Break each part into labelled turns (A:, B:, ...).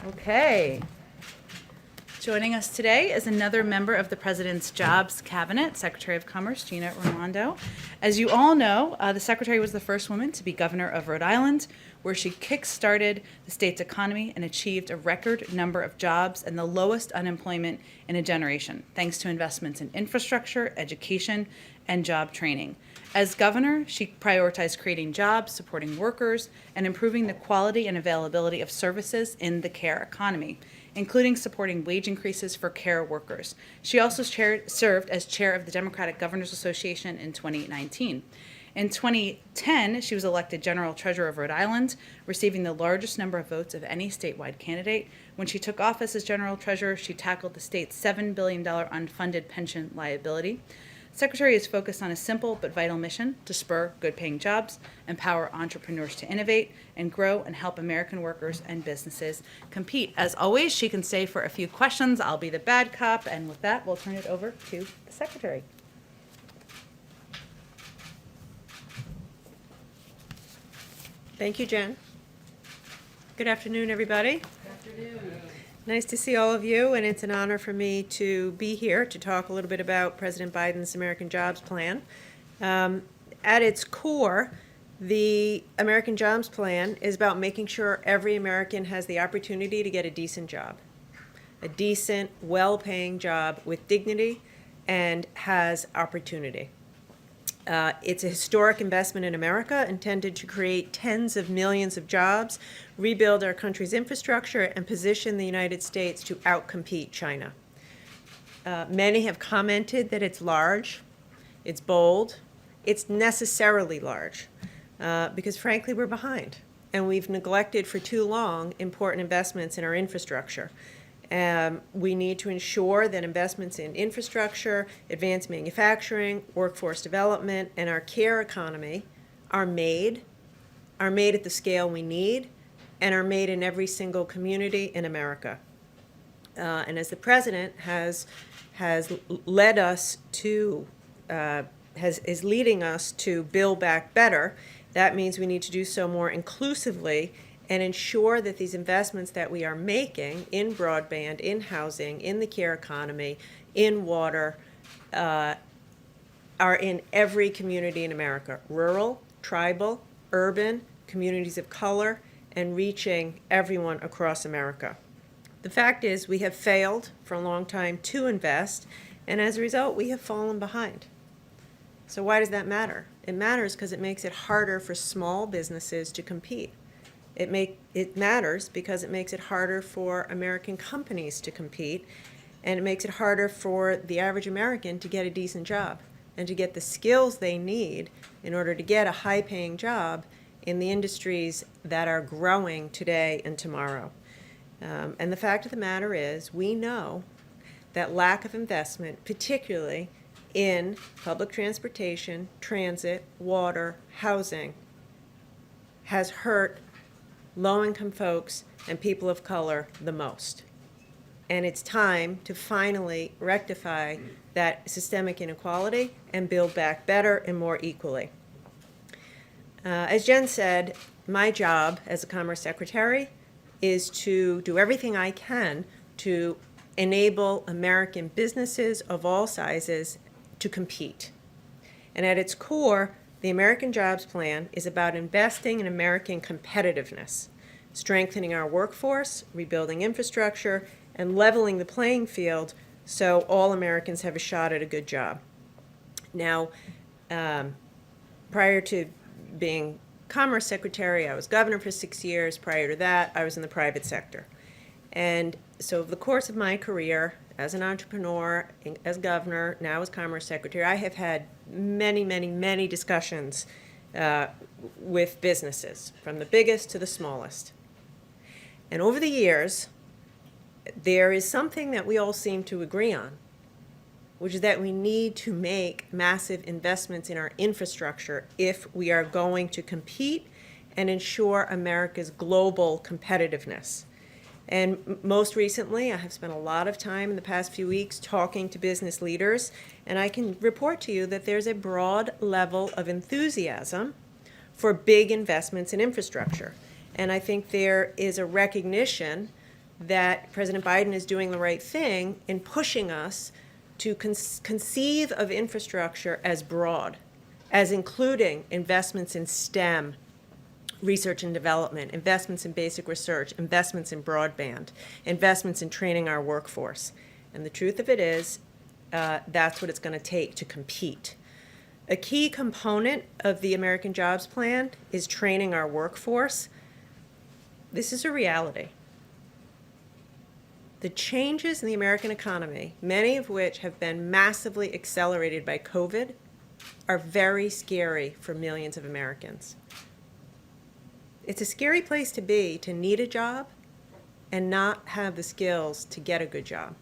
A: Okay. Joining us today is another member of the President's Jobs Cabinet, Secretary of Commerce, Gina Raimondo. As you all know, the Secretary was the first woman to be governor of Rhode Island, where she kick-started the state's economy and achieved a record number of jobs and the lowest unemployment in a generation, thanks to investments in infrastructure, education, and job training. As governor, she prioritized creating jobs, supporting workers, and improving the quality and availability of services in the care economy, including supporting wage increases for care workers. She also served as chair of the Democratic Governors Association in 2019. In 2010, she was elected General Treasurer of Rhode Island, receiving the largest number of votes of any statewide candidate. When she took office as General Treasurer, she tackled the state's $7 billion unfunded pension liability. Secretary is focused on a simple but vital mission to spur good-paying jobs, empower entrepreneurs to innovate, and grow and help American workers and businesses compete. As always, she can stay for a few questions. I'll be the bad cop, and with that, we'll turn it over to the Secretary.
B: Thank you, Jen. Good afternoon, everybody.
A: Good afternoon.
B: Nice to see all of you, and it's an honor for me to be here to talk a little bit about President Biden's American Jobs Plan. At its core, the American Jobs Plan is about making sure every American has the opportunity to get a decent job, a decent, well-paying job with dignity and has opportunity. It's a historic investment in America intended to create tens of millions of jobs, rebuild our country's infrastructure, and position the United States to outcompete China. Many have commented that it's large, it's bold, it's necessarily large, because frankly we're behind, and we've neglected for too long important investments in our infrastructure. We need to ensure that investments in infrastructure, advanced manufacturing, workforce development, and our care economy are made at the scale we need, and are made in every single community in America. And as the President has led us to, is leading us to Build Back Better, that means we need to do so more inclusively and ensure that these investments that we are making in broadband, in housing, in the care economy, in water, are in every community in America, rural, tribal, urban, communities of color, and reaching everyone across America. The fact is we have failed for a long time to invest, and as a result, we have fallen behind. So why does that matter? It matters because it makes it harder for small businesses to compete. It matters because it makes it harder for American companies to compete, and it makes it harder for the average American to get a decent job and to get the skills they need in order to get a high-paying job in the industries that are growing today and tomorrow. And the fact of the matter is, we know that lack of investment, particularly in public transportation, transit, water, housing, has hurt low-income folks and people of color the most. And it's time to finally rectify that systemic inequality and build back better and more equally. As Jen said, my job as a Commerce Secretary is to do everything I can to enable American businesses of all sizes to compete. And at its core, the American Jobs Plan is about investing in American competitiveness, strengthening our workforce, rebuilding infrastructure, and leveling the playing field so all Americans have a shot at a good job. Now, prior to being Commerce Secretary, I was governor for 6 years. Prior to that, I was in the private sector. And so over the course of my career, as an entrepreneur, as governor, now as Commerce Secretary, I have had many discussions with businesses, from the biggest to the smallest. And over the years, there is something that we all seem to agree on, which is that we need to make massive investments in our infrastructure if we are going to compete and ensure America's global competitiveness. And most recently, I have spent a lot of time in the past few weeks talking to business leaders, and I can report to you that there's a broad level of enthusiasm for big investments in infrastructure. And I think there is a recognition that President Biden is doing the right thing in pushing us to conceive of infrastructure as broad, as including investments in STEM, research and development, investments in basic research, investments in broadband, investments in training our workforce. And the truth of it is, that's what it's going to take to compete. A key component of the American Jobs Plan is training our workforce. This is a reality. The changes in the American economy, many of which have been massively accelerated by COVID, are very scary for millions of Americans. It's a scary place to be, to need a job and not have the skills to get a good job.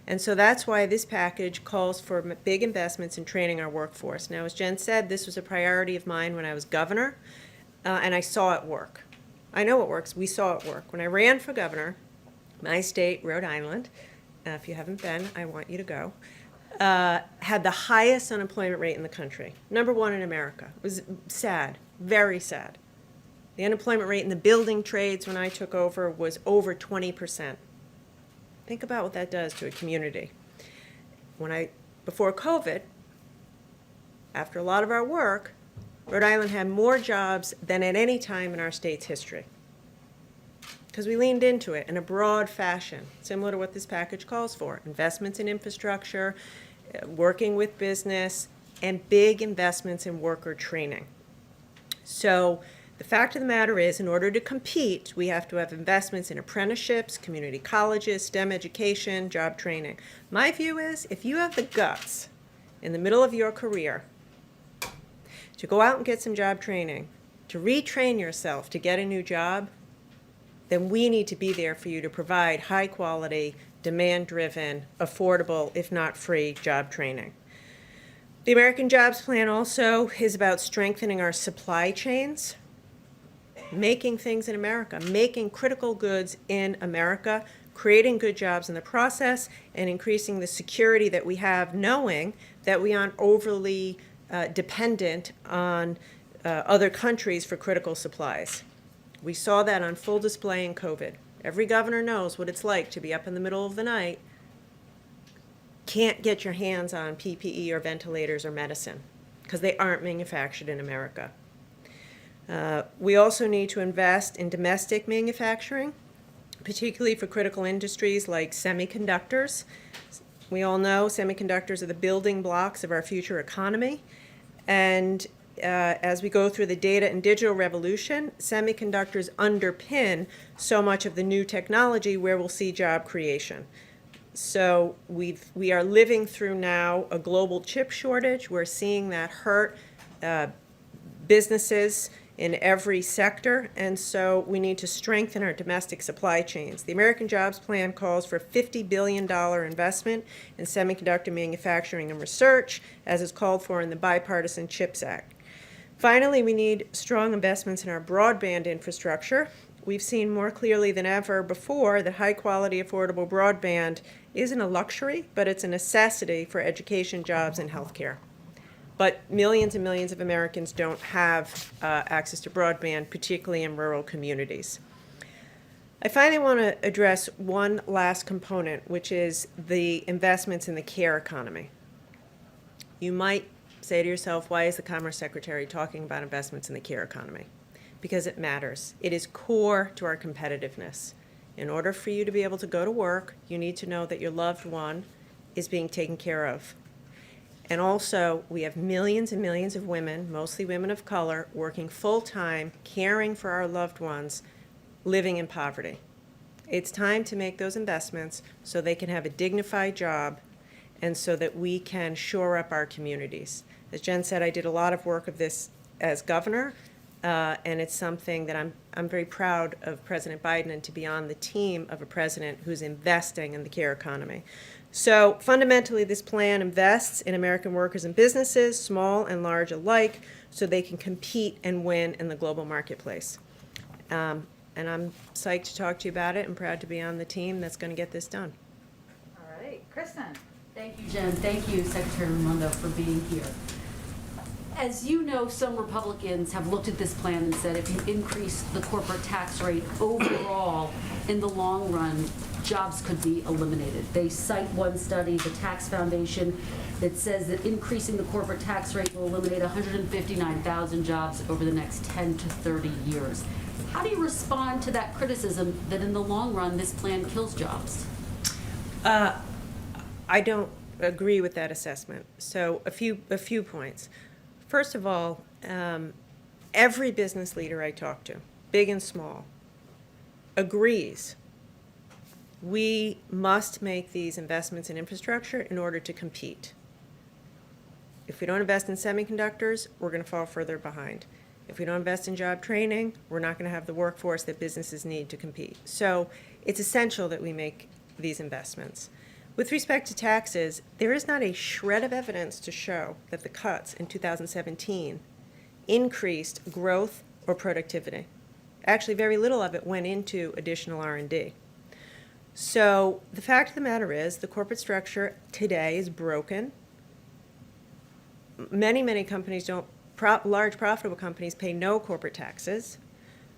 B: And so that's why this package calls for big investments in training our workforce. Now, as Jen said, this was a priority of mine when I was governor, and I saw it work. I know it works. We saw it work. When I ran for governor, my state, Rhode Island, if you haven't been, I want you to go, had the highest unemployment rate in the country, #1 in America. It was sad, very sad. The unemployment rate in the building trades when I took over was over 20%. Think about what that does to a community. Before COVID, after a lot of our work, Rhode Island had more jobs than at any time in our state's history, because we leaned into it in a broad fashion, similar to what this package calls for: investments in infrastructure, working with business, and big investments in worker training. So the fact of the matter is, in order to compete, we have to have investments in apprenticeships, community colleges, STEM education, job training. My view is, if you have the guts in the middle of your career to go out and get some job training, to retrain yourself to get a new job, then we need to be there for you to provide high quality, demand-driven, affordable, if not free, job training. The American Jobs Plan also is about strengthening our supply chains, making things in America, making critical goods in America, creating good jobs in the process, and increasing the security that we have, knowing that we aren't overly dependent on other countries for critical supplies. We saw that on full display in COVID. Every governor knows what it's like to be up in the middle of the night, can't get your hands on PPE or ventilators or medicine because they aren't manufactured in America. We also need to invest in domestic manufacturing, particularly for critical industries like semiconductors. We all know semiconductors are the building blocks of our future economy. And as we go through the data and digital revolution, semiconductors underpin so much of the new technology where we'll see job creation. So we are living through now a global chip shortage. We're seeing that hurt businesses in every sector, and so we need to strengthen our domestic supply chains. The American Jobs Plan calls for a $50 billion investment in semiconductor manufacturing and research, as is called for in the Bipartisan CHIPS Act. Finally, we need strong investments in our broadband infrastructure. We've seen more clearly than ever before that high-quality, affordable broadband isn't a luxury, but it's a necessity for education, jobs, and healthcare. But millions and millions of Americans don't have access to broadband, particularly in rural communities. I finally want to address one last component, which is the investments in the care economy. You might say to yourself, why is the Commerce Secretary talking about investments in the care economy? Because it matters. It is core to our competitiveness. In order for you to be able to go to work, you need to know that your loved one is being taken care of. And also, we have millions and millions of women, mostly women of color, working full-time, caring for our loved ones, living in poverty. It's time to make those investments so they can have a dignified job and so that we can shore up our communities. As Jen said, I did a lot of work of this as governor, and it's something that I'm very proud of President Biden and to be on the team of a president who's investing in the care economy. So fundamentally, this plan invests in American workers and businesses, small and large alike, so they can compete and win in the global marketplace. And I'm psyched to talk to you about it and proud to be on the team that's going to get this done.
A: All right, Kristen.
C: Thank you, Jen. Thank you, Secretary Raimondo, for being here. As you know, some Republicans have looked at this plan and said if you increase the corporate tax rate overall, in the long run, jobs could be eliminated. They cite one study, the Tax Foundation, that says that increasing the corporate tax rate will eliminate 159,000 jobs over the next 10 to 30 years. How do you respond to that criticism that in the long run, this plan kills jobs?
B: I don't agree with that assessment. So a few points. First of all, every business leader I talk to, big and small, agrees we must make these investments in infrastructure in order to compete. If we don't invest in semiconductors, we're going to fall further behind. If we don't invest in job training, we're not going to have the workforce that businesses need to compete. So it's essential that we make these investments. With respect to taxes, there is not a shred of evidence to show that the cuts in 2017 increased growth or productivity. Actually, very little of it went into additional R&D. So the fact of the matter is the corporate structure today is broken. Many companies don't, large profitable companies pay no corporate taxes.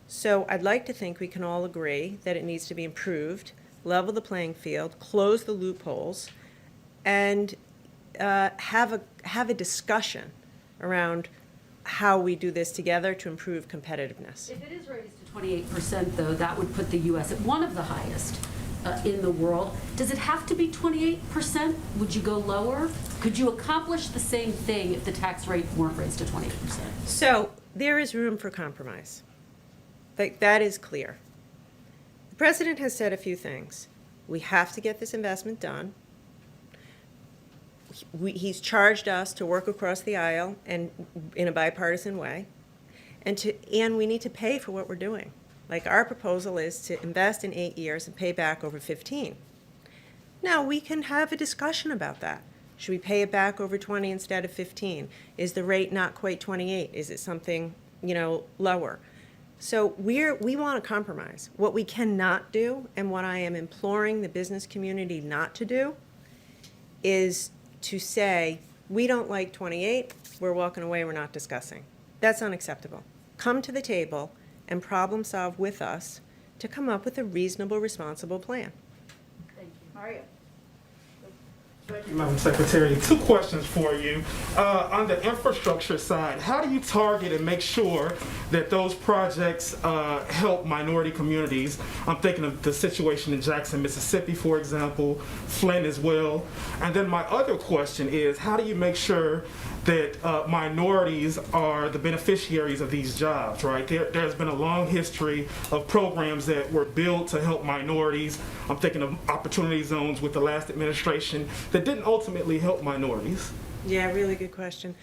B: So I'd like to think we can all agree that it needs to be improved, level the playing field, close the loopholes, and have a discussion around how we do this together to improve competitiveness.
C: If it is raised to 28%, though, that would put the U.S. at one of the highest in the world. Does it have to be 28%? Would you go lower? Could you accomplish the same thing if the tax rate weren't raised to 28%?
B: So there is room for compromise. That is clear. The president has said a few things. We have to get this investment done. He's charged us to work across the aisle and in a bipartisan way, and we need to pay for what we're doing. Like our proposal is to invest in 8 years and pay back over 15. Now we can have a discussion about that. Should we pay it back over 20 instead of 15? Is the rate not quite 28? Is it something, lower? So we want a compromise. What we cannot do, and what I am imploring the business community not to do, is to say, we don't like 28, we're walking away, we're not discussing. That's unacceptable. Come to the table and problem solve with us to come up with a reasonable, responsible plan.
C: Thank you.
A: Mario.
D: Thank you, Madam Secretary. 2 questions for you. On the infrastructure side, how do you target and make sure that those projects help minority communities? I'm thinking of the situation in Jackson, Mississippi, for example, Flint as well. And then my other question is, how do you make sure that minorities are the beneficiaries of these jobs, right? There's been a long history of programs that were built to help minorities. I'm thinking of opportunity zones with the last administration that didn't ultimately help minorities.
B: Yeah, really good question.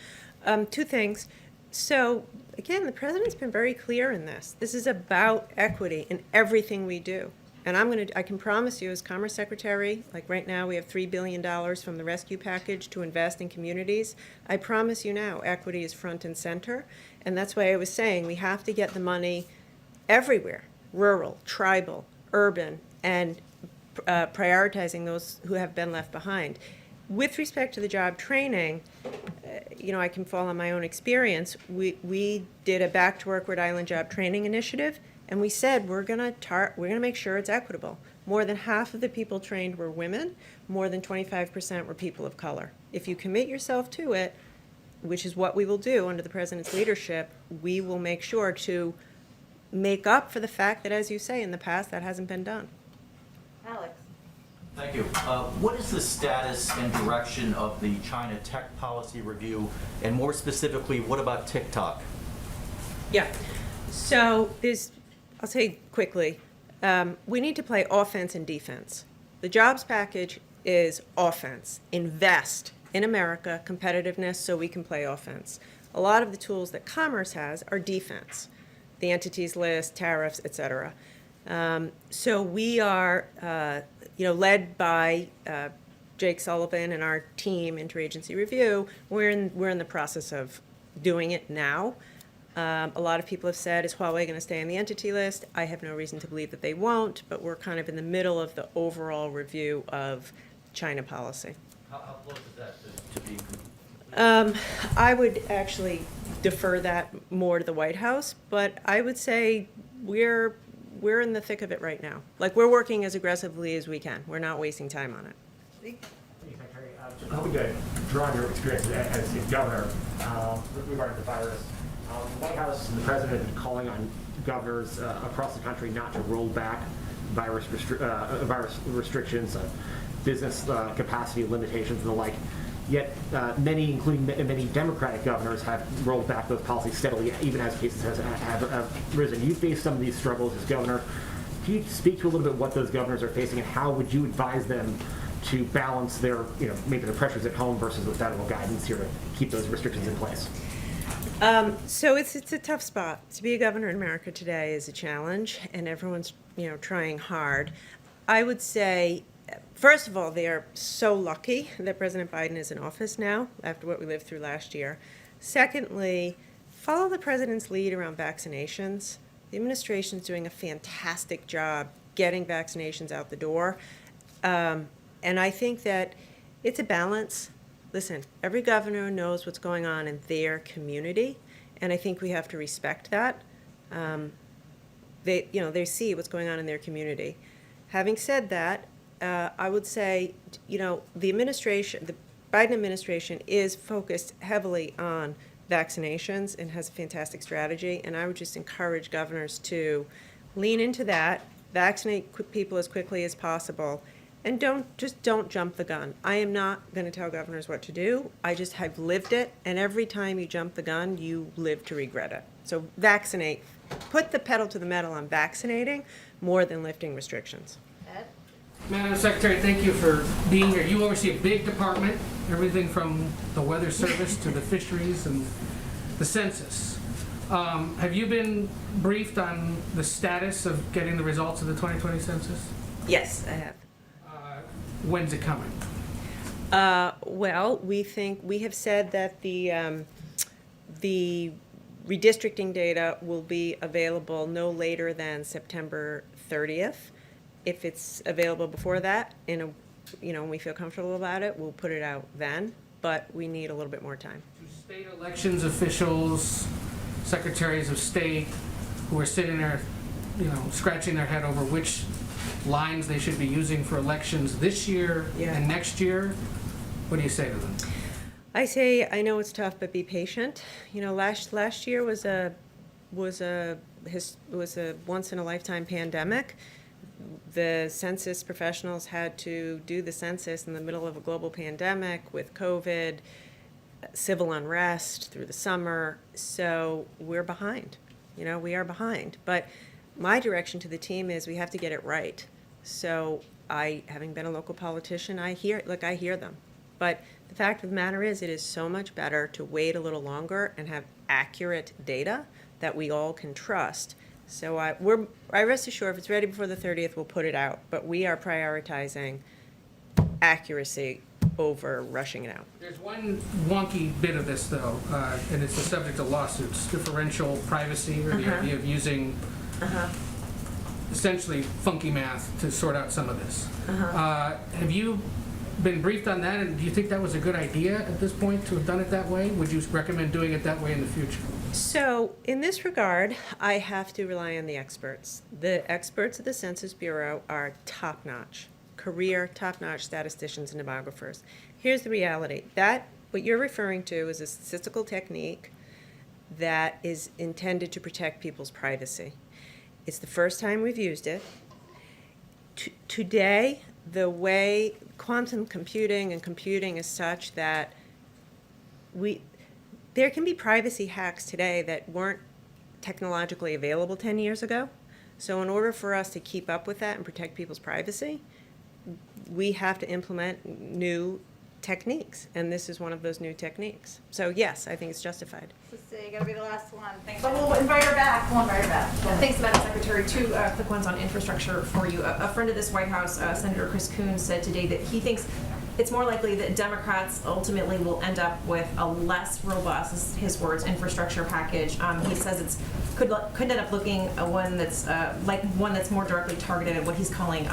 B: 2 things. So again, the president's been very clear in this. This is about equity in everything we do. And I can promise you as Commerce Secretary, like right now we have $3 billion from the rescue package to invest in communities. I promise you now, equity is front and center. And that's why I was saying we have to get the money everywhere, rural, tribal, urban, and prioritizing those who have been left behind. With respect to the job training, I can fall on my own experience. We did a Back to Work Rhode Island job training initiative. And we said we're going to make sure it's equitable. More than half of the people trained were women. More than 25% were people of color. If you commit yourself to it, which is what we will do under the president's leadership, we will make sure to make up for the fact that, as you say, in the past that hasn't been done.
A: Alex.
E: Thank you. What is the status and direction of the China tech policy review? And more specifically, what about TikTok?
B: Yeah. So I'll say quickly, we need to play offense and defense. The jobs package is offense. Invest in America, competitiveness, so we can play offense. A lot of the tools that commerce has are defense, the entities list, tariffs, et cetera. So we are, led by Jake Sullivan and our team, Interagency Review. We're in the process of doing it now. A lot of people have said, is Huawei going to stay on the entity list? I have no reason to believe that they won't, but we're kind of in the middle of the overall review of China policy.
E: How close is that to being complete?
B: I would actually defer that more to the White House, but I would say we're in the thick of it right now. Like, we're working as aggressively as we can. We're not wasting time on it.
F: Thank you, Secretary. Just hoping to draw on your experience as the governor regarding the virus. The White House and the president have been calling on governors across the country not to roll back virus restrictions, business capacity limitations, and the like. Yet many, including many Democratic governors, have rolled back those policies steadily, even as cases have risen. You face some of these struggles as governor. Can you speak to a little bit what those governors are facing, and how would you advise them to balance their, maybe the pressures at home versus the federal guidance here to keep those restrictions in place?
B: So it's a tough spot. To be a governor in America today is a challenge, and everyone's trying hard. I would say, first of all, they are so lucky that President Biden is in office now after what we lived through last year. Secondly, follow the president's lead around vaccinations. The administration is doing a fantastic job getting vaccinations out the door. And I think that it's a balance. Listen, every governor knows what's going on in their community, and I think we have to respect that. They see what's going on in their community. Having said that, I would say, the Biden administration is focused heavily on vaccinations and has a fantastic strategy, and I would just encourage governors to lean into that, vaccinate people as quickly as possible, and don't jump the gun. I am not going to tell governors what to do. I just have lived it, and every time you jump the gun, you live to regret it. So vaccinate. Put the pedal to the metal on vaccinating more than lifting restrictions.
G: Madam Secretary, thank you for being here. You oversee a big department, everything from the Weather Service to the fisheries and the census. Have you been briefed on the status of getting the results of the 2020 census?
B: Yes, I have.
G: When's it coming?
B: Well, we have said that the redistricting data will be available no later than September 30th. If it's available before that, when we feel comfortable about it, we'll put it out then, but we need a little bit more time.
G: Do state elections officials, secretaries of state, who are sitting there, scratching their head over which lines they should be using for elections this year and next year, what do you say to them?
B: I say, I know it's tough, but be patient. Last year was a once in a lifetime pandemic. The census professionals had to do the census in the middle of a global pandemic with COVID, civil unrest through the summer. So we're behind. We are behind. But my direction to the team is we have to get it right. So having been a local politician, I hear them. But the fact of the matter is, it is so much better to wait a little longer and have accurate data that we all can trust. So I rest assured, if it's ready before the 30th, we'll put it out. But we are prioritizing accuracy over rushing it out.
G: There's one wonky bit of this, though, and it's the subject of lawsuits, differential privacy, or the idea of using essentially funky math to sort out some of this. Have you been briefed on that, and do you think that was a good idea at this point to have done it that way? Would you recommend doing it that way in the future?
B: So in this regard, I have to rely on the experts. The experts at the Census Bureau are top-notch, career top-notch statisticians and demographers. Here's the reality. What you're referring to is a statistical technique that is intended to protect people's privacy. It's the first time we've used it. Today, the way quantum computing and computing is such that there can be privacy hacks today that weren't technologically available 10 years ago. So in order for us to keep up with that and protect people's privacy, we have to implement new techniques, and this is one of those new techniques. So yes, I think it's justified.
A: Let's see, you gotta be the last one. Thanks. But we'll invite her back. We'll invite her back.
H: Thanks, Madam Secretary. Two quick ones on infrastructure for you. A friend of this White House, Senator Chris Coons, said today that he thinks it's more likely that Democrats ultimately will end up with a less robust, this is his words, infrastructure package. He says could end up looking one that's more directly targeted at what he's calling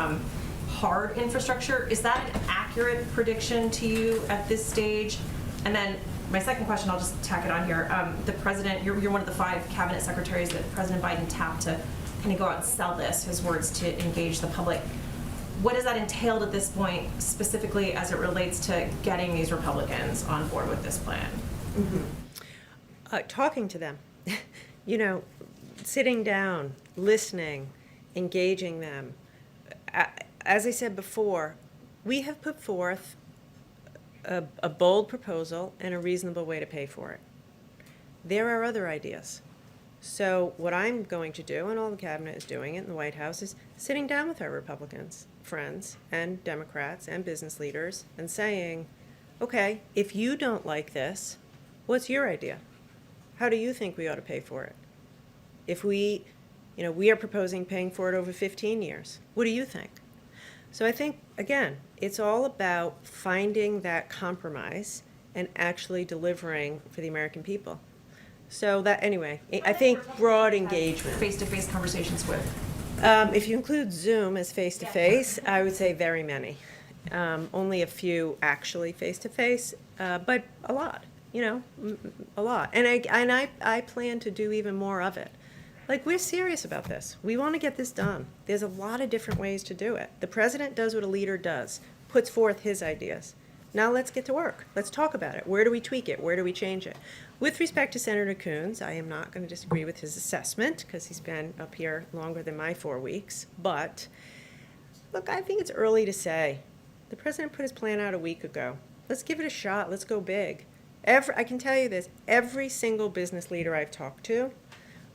H: hard infrastructure. Is that an accurate prediction to you at this stage? And then My second question, I'll just tack it on here. The president, you're one of the 5 cabinet secretaries that President Biden tapped to kind of go out and sell this, his words, to engage the public. What has that entailed at this point, specifically as it relates to getting these Republicans on board with this plan?
B: Talking to them, you know, sitting down, listening, engaging them. As I said before, we have put forth a bold proposal and a reasonable way to pay for it. There are other ideas. So what I'm going to do, and all the cabinet is doing it in the White House, is sitting down with our Republicans, friends, and Democrats, and business leaders, and saying, okay, if you don't like this, what's your idea? How do you think we ought to pay for it? If we are proposing paying for it over 15 years. What do you think? So I think, again, it's all about finding that compromise and actually delivering for the American people. So that, anyway, I think broad engagement.
H: Face-to-face conversations with?
B: If you include Zoom as face-to-face, I would say very many. Only a few actually face-to-face, but a lot, a lot. And I plan to do even more of it. Like, we're serious about this. We want to get this done. There's a lot of different ways to do it. The president does what a leader does, puts forth his ideas. Now let's get to work. Let's talk about it. Where do we tweak it? Where do we change it? With respect to Senator Coons, I am not going to disagree with his assessment because he's been up here longer than my 4 weeks. But, look, I think it's early to say. The president put his plan out a week ago. Let's give it a shot. Let's go big. I can tell you this, every single business leader I've talked to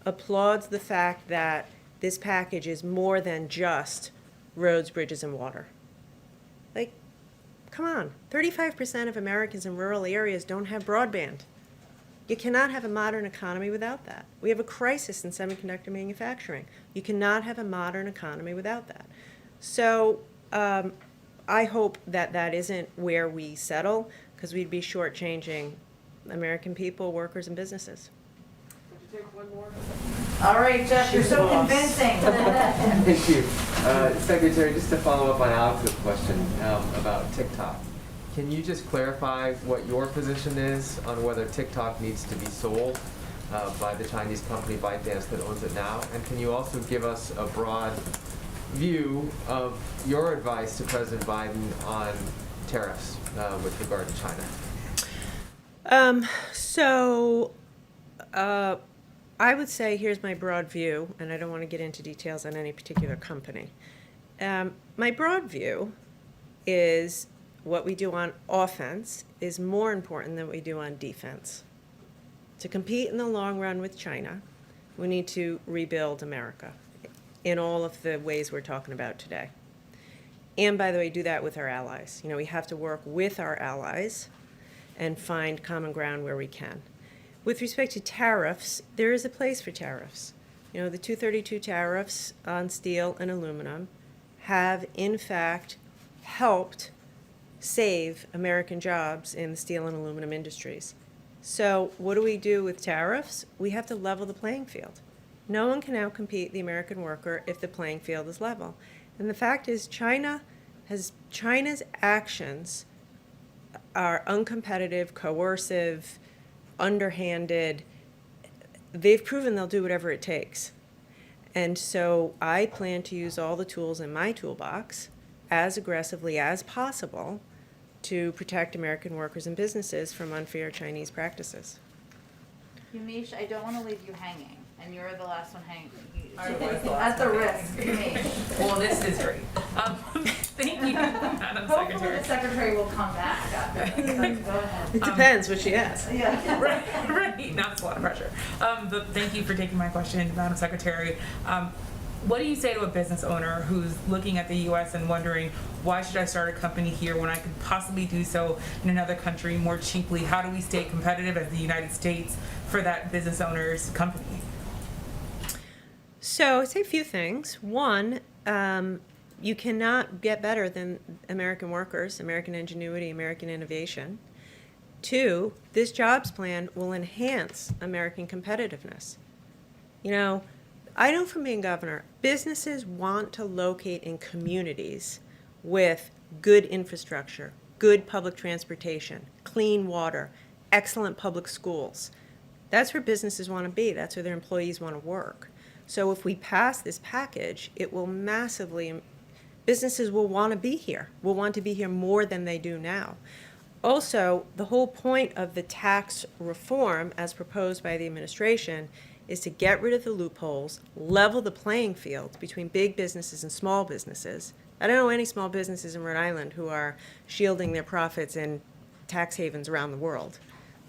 B: applauds the fact that this package is more than just roads, bridges, and water. Like, come on, 35% of Americans in rural areas don't have broadband. You cannot have a modern economy without that. We have a crisis in semiconductor manufacturing. You cannot have a modern economy without that. So I hope that that isn't where we settle, because we'd be shortchanging American people, workers, and businesses.
A: All right, Jeff, you're so convincing.
I: Thank you. Secretary, just to follow up on Alex's question about TikTok, can you just clarify what your position is on whether TikTok needs to be sold by the Chinese company ByteDance that owns it now? And can you also give us a broad view of your advice to President Biden on tariffs with regard to China?
B: I would say here's my broad view, and I don't want to get into details on any particular company. My broad view is what we do on offense is more important than what we do on defense. To compete in the long run with China, we need to rebuild America in all of the ways we're talking about today. And by the way, do that with our allies. We have to work with our allies and find common ground where we can. With respect to tariffs, there is a place for tariffs. The 232 tariffs on steel and aluminum have, in fact, helped save American jobs in the steel and aluminum industries. So what do we do with tariffs? We have to level the playing field. No one can outcompete the American worker if the playing field is level. And the fact is China's actions are uncompetitive, coercive, underhanded. They've proven they'll do whatever it takes. And so I plan to use all the tools in my toolbox as aggressively as possible to protect American workers and businesses from unfair Chinese practices.
A: Umesh, I don't want to leave you hanging, and you're the last one hanging.
J: At the risk. Well, this is great. Thank you, Madam
A: Hopefully
J: Secretary.
A: the secretary will come back after this. Go ahead.
B: It depends what she asks.
A: Yeah.
J: Right, now it's a lot of pressure. But thank you for taking my question, Madam Secretary. What do you say to a business owner who's looking at the U.S. and wondering, why should I start a company here when I could possibly do so in another country more cheaply? How do we stay competitive as the United States for that business owner's company?
B: So I'd say a few things. One, you cannot get better than American workers, American ingenuity, American innovation. Two, this jobs plan will enhance American competitiveness. I know from being governor, businesses want to locate in communities with good infrastructure, good public transportation, clean water, excellent public schools. That's where businesses want to be. That's where their employees want to work. So if we pass this package, it will massively, businesses will want to be here, will want to be here more than they do now. Also, the whole point of the tax reform as proposed by the administration is to get rid of the loopholes, level the playing field between big businesses and small businesses. I don't know any small businesses in Rhode Island who are shielding their profits in tax havens around the world.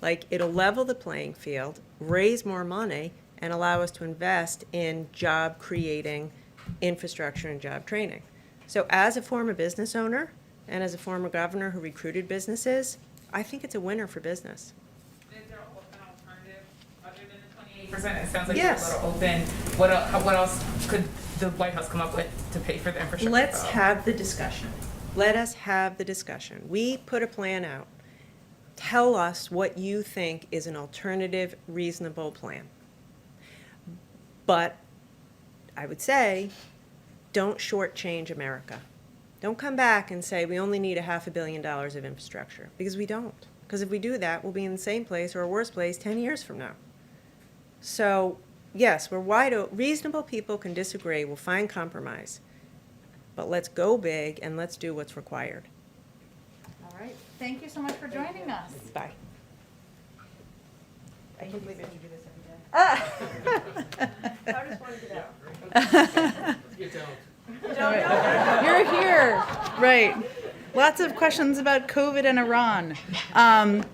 B: Like, it'll level the playing field, raise more money, and allow us to invest in job-creating infrastructure and job training. So as a former business owner and as a former governor who recruited businesses, I think it's a winner for business.
J: Is there an alternative other than the 28%? It sounds like
B: Yes.
J: you're a little open. What else could the White House come up with to pay for the infrastructure?
B: Let's
J: bill?
B: have the discussion. Let us have the discussion. We put a plan out. Tell us what you think is an alternative, reasonable plan. But I would say, don't shortchange America. Don't come back and say we only need $500 million of infrastructure, because we don't. Because if we do that, we'll be in the same place or a worse place 10 years from now. So, yes, we're wide open. Reasonable people can disagree. We'll find compromise. But let's go big and let's do what's required.
A: All right. Thank you so much for joining us.
B: Bye.
H: I can't believe you do this every day. How does one get out?
A: You're here. Right. Lots of questions about COVID and Iran. A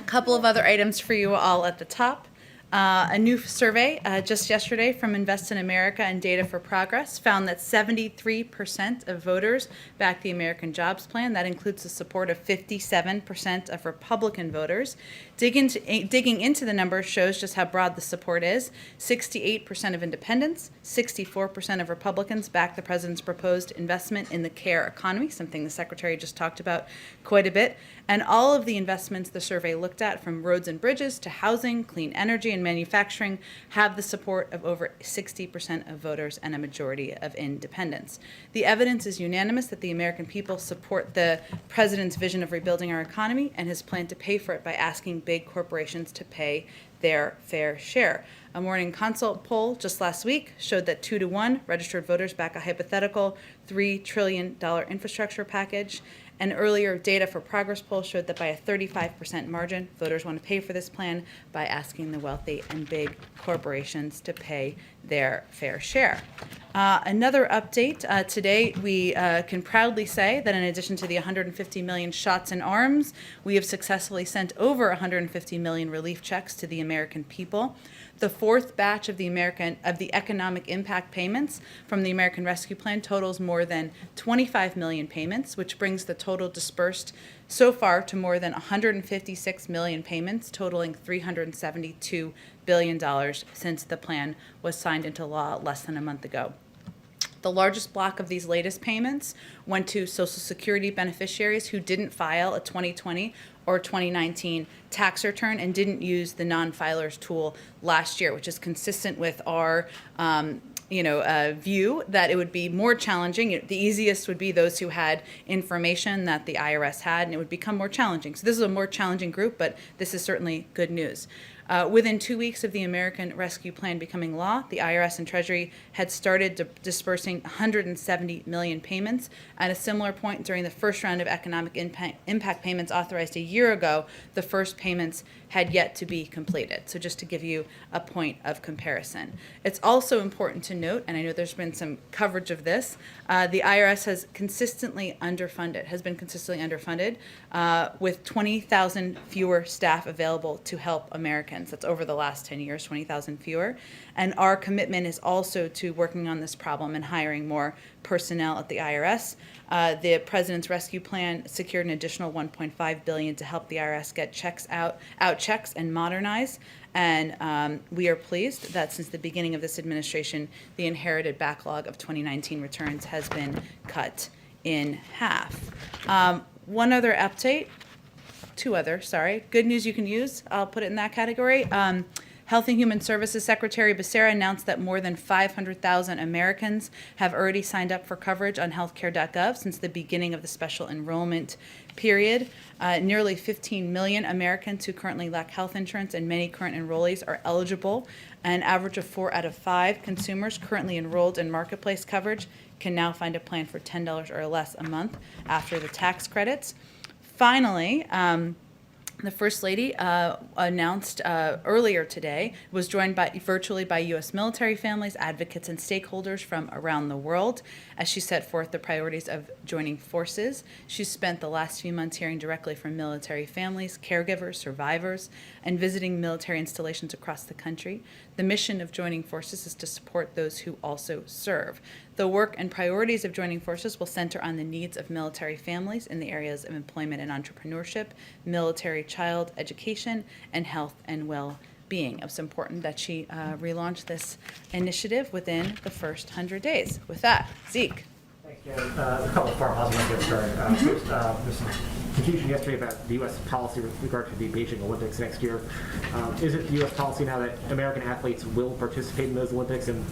A: couple of other items for you all at the top. A new survey just yesterday from Invest in America and Data for Progress found that 73% of voters backed the American Jobs Plan. That includes the support of 57% of Republican voters. Digging into the numbers shows just how broad the support is. 68% of independents, 64% of Republicans backed the president's proposed investment in the care economy, something the secretary just talked about quite a bit. And all of the investments the survey looked at, from roads and bridges to housing, clean energy, and manufacturing, have the support of over 60% of voters and a majority of independents. The evidence is unanimous that the American people support the president's vision of rebuilding our economy and his plan to pay for it by asking big corporations to pay their fair share. A Morning Consult poll just last week showed that 2-to-1 registered voters back a hypothetical $3 trillion infrastructure package. An earlier Data for Progress poll showed that by a 35% margin, voters want to pay for this plan by asking the wealthy and big corporations to pay their fair share. Another update, today we can proudly say that in addition to the 150 million shots in arms, we have successfully sent over 150 million relief checks to the American people. The fourth batch of the economic impact payments from the American Rescue Plan totals more than 25 million payments, which brings the total dispersed so far to more than 156 million payments, totaling $372 billion since the plan was signed into law less than a month ago. The largest block of these latest payments went to Social Security beneficiaries who didn't file a 2020 or 2019 tax return and didn't use the non-filers tool last year, which is consistent with our view that it would be more challenging. The easiest would be those who had information that the IRS had, and it would become more challenging. So this is a more challenging group, but this is certainly good news. Within 2 weeks of the American Rescue Plan becoming law, the IRS and Treasury had started dispersing 170 million payments. At a similar point during the first round of economic impact payments authorized a year ago, the first payments had yet to be completed. So just to give you a point of comparison. It's also important to note, and I know there's been some coverage of this, the IRS has been consistently underfunded, with 20,000 fewer staff available to help Americans. That's over the last 10 years, 20,000 fewer. And our commitment is also to working on this problem and hiring more personnel at the IRS. The President's Rescue Plan secured an additional $1.5 billion to help the IRS get checks out checks and modernize. And we are pleased that since the beginning of this administration, the inherited backlog of 2019 returns has been cut in half. One other update, two other, sorry. Good news you can use, I'll put it in that category. Health and Human Services Secretary Becerra announced that more than 500,000 Americans have already signed up for coverage on healthcare.gov since the beginning of the special enrollment period. Nearly 15 million Americans who currently lack health insurance and many current enrollees are eligible. An average of 4 out of 5 consumers currently enrolled in marketplace coverage can now find a plan for $10 or less a month after the tax credits. Finally, the First Lady announced earlier today, was joined virtually by U.S. military families, advocates, and stakeholders from around the world as she set forth the priorities of joining forces. She spent the last few months hearing directly from military families, caregivers, survivors, and visiting military installations across the country. The mission of joining forces is to support those who also serve. The work and priorities of joining forces will center on the needs of military families in the areas of employment and entrepreneurship, military child education, and health and well-being. It was important that she relaunch this initiative within the first 100 days. With that, Zeke.
F: Thanks, Jen. A couple of farmhouses want to get started. First, there's some confusion yesterday about the U.S. policy with regard to the Beijing Olympics next year. Is it the U.S. policy now that American athletes will participate in those Olympics, and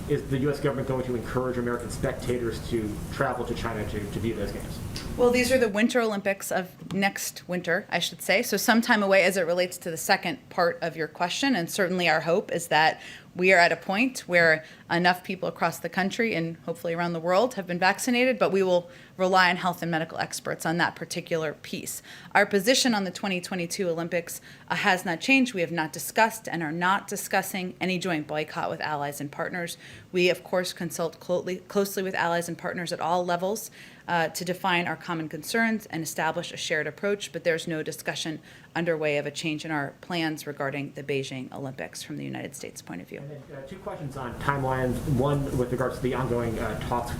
F: is the U.S. government going to encourage American spectators to travel to China to view those games?
A: Well, these are the Winter Olympics of next winter, I should say, so some time away as it relates to the second part of your question, and certainly our hope is that we are at a point where enough people across the country and hopefully around the world have been vaccinated, but we will rely on health and medical experts on that particular piece. Our position on the 2022 Olympics has not changed. We have not discussed and are not discussing any joint boycott with allies and partners. We, of course, consult closely with allies and partners at all levels to define our common concerns and establish a shared approach, but there's no discussion underway of a change in our plans regarding the Beijing Olympics from the United States point of view.
F: And then, two questions on timelines. One with regards to the ongoing talks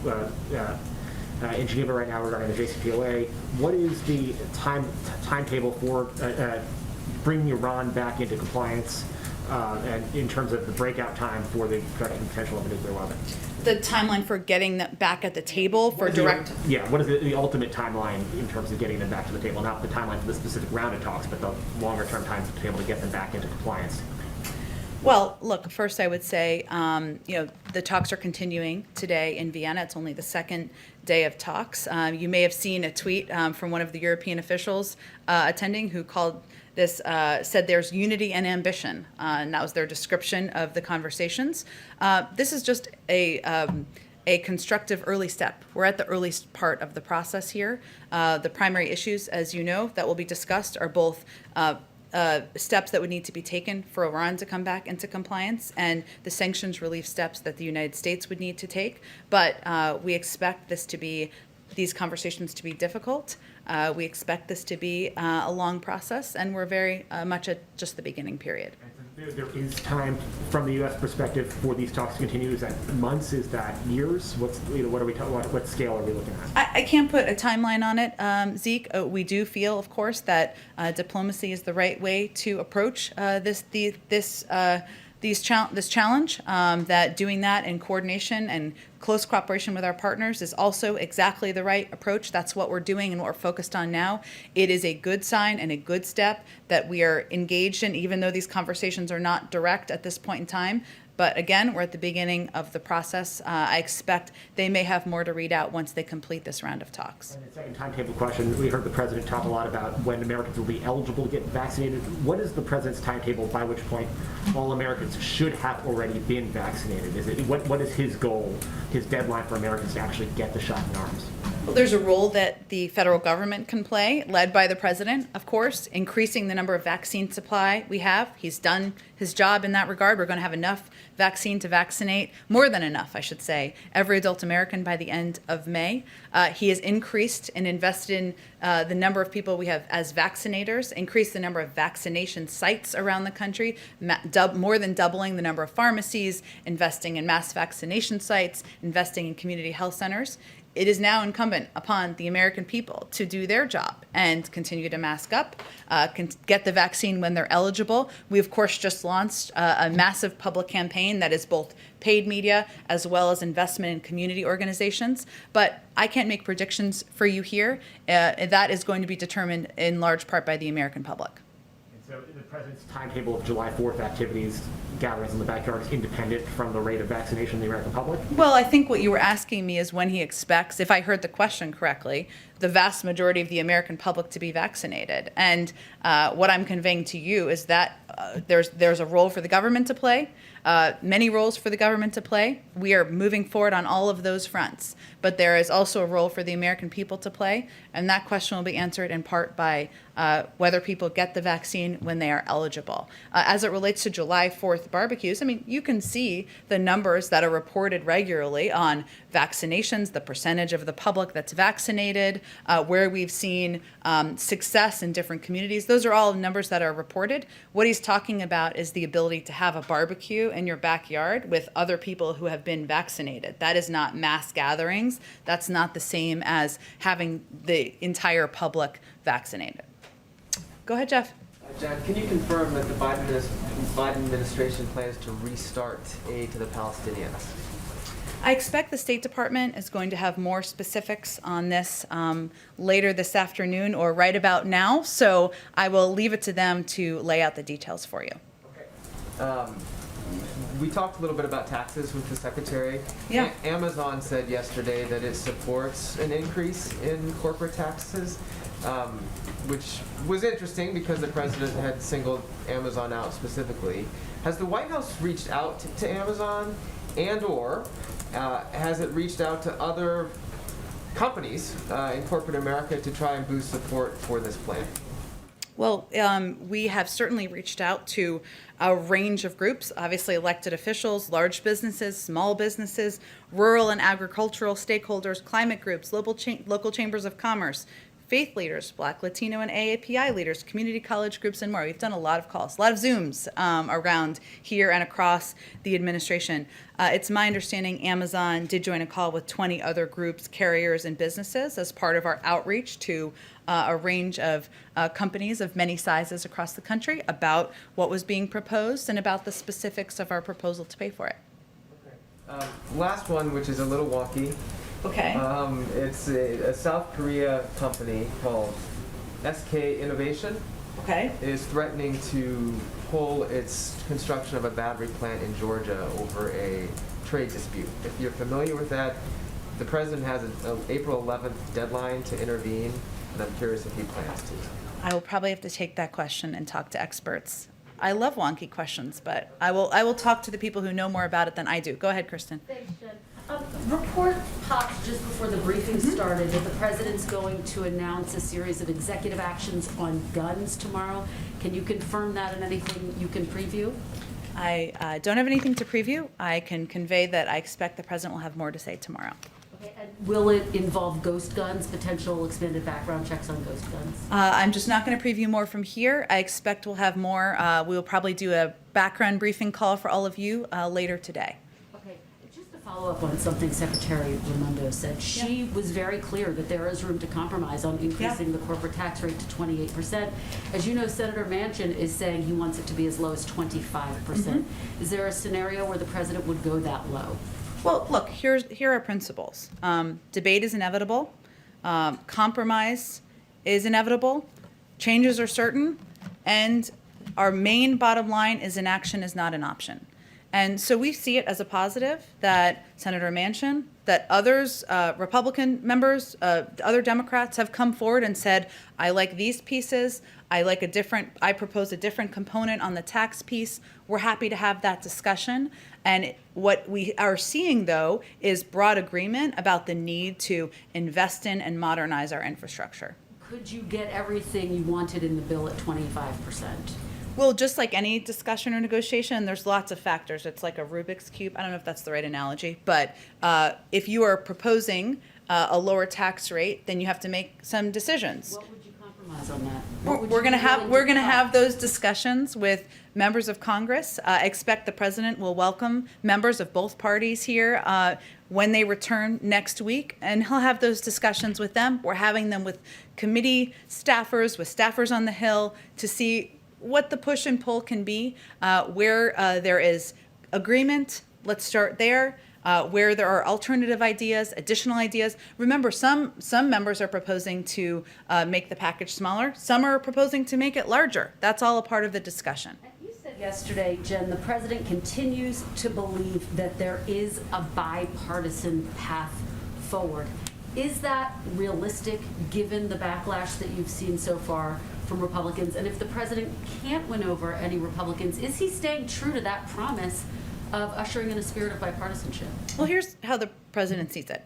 F: in Geneva right now regarding the JCPOA. What is the timetable for bringing Iran back into compliance, and in terms of the breakout time for the production potential of a nuclear weapon?
A: The timeline for getting them back at the table for direct...
F: What is the ultimate timeline in terms of getting them back to the table? Not the timeline for the specific round of talks, but the longer-term time to be able to get them back into compliance.
A: Well, look, first I would say, the talks are continuing today in Vienna. It's only the second day of talks. You may have seen a tweet from one of the European officials attending who called this, said there's unity and ambition, and that was their description of the conversations. This is just a constructive early step. We're at the earliest part of the process here. The primary issues, as you know, that will be discussed are both steps that would need to be taken for Iran to come back into compliance and the sanctions relief steps that the United States would need to take. But we expect these conversations to be difficult. We expect this to be a long process, and we're very much at just the beginning period.
F: There is time from the U.S. perspective for these talks to continue. Is that months? Is that years? What scale are we looking at?
A: I can't put a timeline on it, Zeke. We do feel, of course, that diplomacy is the right way to approach this challenge. That doing that in coordination and close cooperation with our partners is also exactly the right approach. That's what we're doing and what we're focused on now. It is a good sign and a good step that we are engaged in, even though these conversations are not direct at this point in time. But again, we're at the beginning of the process. I expect they may have more to read out once they complete this round of talks.
F: And the second timetable question, we heard the president talk a lot about when Americans will be eligible to get vaccinated. What is the president's timetable by which point all Americans should have already been vaccinated? What is his goal, his deadline for Americans to actually get the shot in arms?
A: Well, there's a role that the federal government can play, led by the president, of course, increasing the number of vaccine supply we have. He's done his job in that regard. We're going to have enough vaccine to vaccinate, more than enough, I should say, every adult American by the end of May. He has increased and invested in the number of people we have as vaccinators, increased the number of vaccination sites around the country, more than doubling the number of pharmacies, investing in mass vaccination sites, investing in community health centers. It is now incumbent upon the American people to do their job and continue to mask up, get the vaccine when they're eligible. We, of course, just launched a massive public campaign that is both paid media as well as investment in community organizations. But I can't make predictions for you here. That is going to be determined in large part by the American public.
F: And so president's timetable of July 4th activities, gatherings in the backyard is independent from the rate of vaccination in the American public?
A: Well, I think what you were asking me is when he expects, if I heard the question correctly, the vast majority of the American public to be vaccinated. And what I'm conveying to you is that there's a role for the government to play, many roles for the government to play. We are moving forward on all of those fronts. But there is also a role for the American people to play, and that question will be answered in part by whether people get the vaccine when they are eligible. As it relates to July 4th barbecues, I mean, you can see the numbers that are reported regularly on vaccinations, the percentage of the public that's vaccinated, where we've seen success in different communities. Those are all numbers that are reported. What he's talking about is the ability to have a barbecue in your backyard with other people who have been vaccinated. That is not mass gatherings. That's not the same as having the entire public vaccinated. Go ahead, Jeff.
I: John, can you confirm that the Biden administration plans to restart aid to the Palestinians?
A: I expect the State Department is going to have more specifics on this later this afternoon or right about now, so I will leave it to them to lay out the details for you.
I: Okay. We talked a little bit about taxes with the secretary.
A: Yeah.
I: Amazon said yesterday that it supports an increase in corporate taxes, which was interesting because the president had singled Amazon out specifically. Has the White House reached out to Amazon, and/or has it reached out to other companies in corporate America to try and boost support for this plan?
A: Well, we have certainly reached out to a range of groups, obviously elected officials, large businesses, small businesses, rural and agricultural stakeholders, climate groups, local chambers of commerce, faith leaders, Black, Latino, and AAPI leaders, community college groups, and more. We've done a lot of calls, a lot of Zooms around here and across the administration. It's my understanding Amazon did join a call with 20 other groups, carriers, and businesses as part of our outreach to a range of companies of many sizes across the country about what was being proposed and about the specifics of our proposal to pay for it.
I: Last one, which is a little wonky.
A: Okay.
I: It's a South Korea company called SK Innovation.
A: Okay.
I: Is threatening to pull its construction of a battery plant in Georgia over a trade dispute. If you're familiar with that, the president has an April 11th deadline to intervene, and I'm curious if he plans to.
A: I will probably have to take that question and talk to experts. I love wonky questions, but I will talk to the people who know more about it than I do. Go ahead, Kristen.
C: Thanks, Jen. Report popped just before the briefing started that the president's going to announce a series of executive actions on guns tomorrow. Can you confirm that and anything you can preview?
A: I don't have anything to preview. I can convey that I expect the president will have more to say tomorrow.
C: Okay, and will it involve ghost guns, potential expanded background checks on ghost guns?
A: I'm just not going to preview more from here. I expect we'll have more. We will probably do a background briefing call for all of you later today.
C: Follow up on something Secretary Raimondo said. She was very clear that there is room to compromise on increasing the corporate tax rate to 28%. As you know, Senator Manchin is saying he wants it to be as low as 25%. Is there a scenario where the president would go that low?
A: Well, look, here are principles. Debate is inevitable. Compromise is inevitable. Changes are certain. And our main bottom line is inaction is not an option. And so we see it as a positive that Senator Manchin, that others, Republican members, other Democrats have come forward and said, I like these pieces. I propose a different component on the tax piece. We're happy to have that discussion. And what we are seeing, though, is broad agreement about the need to invest in and modernize our infrastructure.
C: Could you get everything you wanted in the bill at 25%?
A: Well, just like any discussion or negotiation, there's lots of factors. It's like a Rubik's Cube. I don't know if that's the right analogy, but if you are proposing a lower tax rate, then you have to make some decisions.
C: What would you compromise on that?
A: We're going to have those discussions with members of Congress. Expect the president will welcome members of both parties here when they return next week, and he'll have those discussions with them. We're having them with committee staffers, with staffers on the Hill, to see what the push and pull can be, where there is agreement. Let's start there. Where there are alternative ideas, additional ideas. Remember, some members are proposing to make the package smaller. Some are proposing to make it larger. That's all a part of the discussion.
C: You said yesterday, Jen, the president continues to believe that there is a bipartisan path forward. Is that realistic, given the backlash that you've seen so far from Republicans? And if the president can't win over any Republicans, is he staying true to that promise of ushering in a spirit of bipartisanship?
A: Well, here's how the president sees it.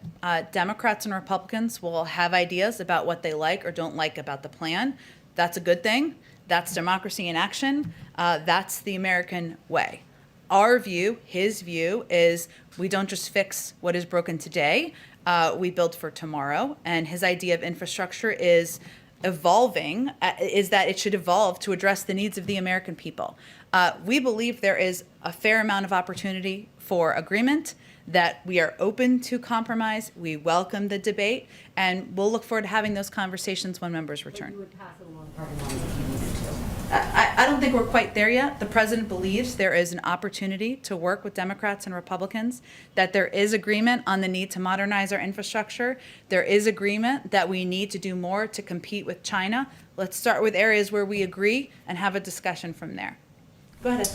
A: Democrats and Republicans will have ideas about what they like or don't like about the plan. That's a good thing. That's democracy in action. That's the American way. Our view, his view, is we don't just fix what is broken today, we build for tomorrow. And his idea of infrastructure is evolving, is that it should evolve to address the needs of the American people. We believe there is a fair amount of opportunity for agreement, that we are open to compromise, we welcome the debate, and we'll look forward to having those conversations when members return.
C: You would pass it along party lines if you needed to.
A: I don't think we're quite there yet. The president believes there is an opportunity to work with Democrats and Republicans, that there is agreement on the need to modernize our infrastructure. There is agreement that we need to do more to compete with China. Let's start with areas where we agree and have a discussion from there. Go ahead.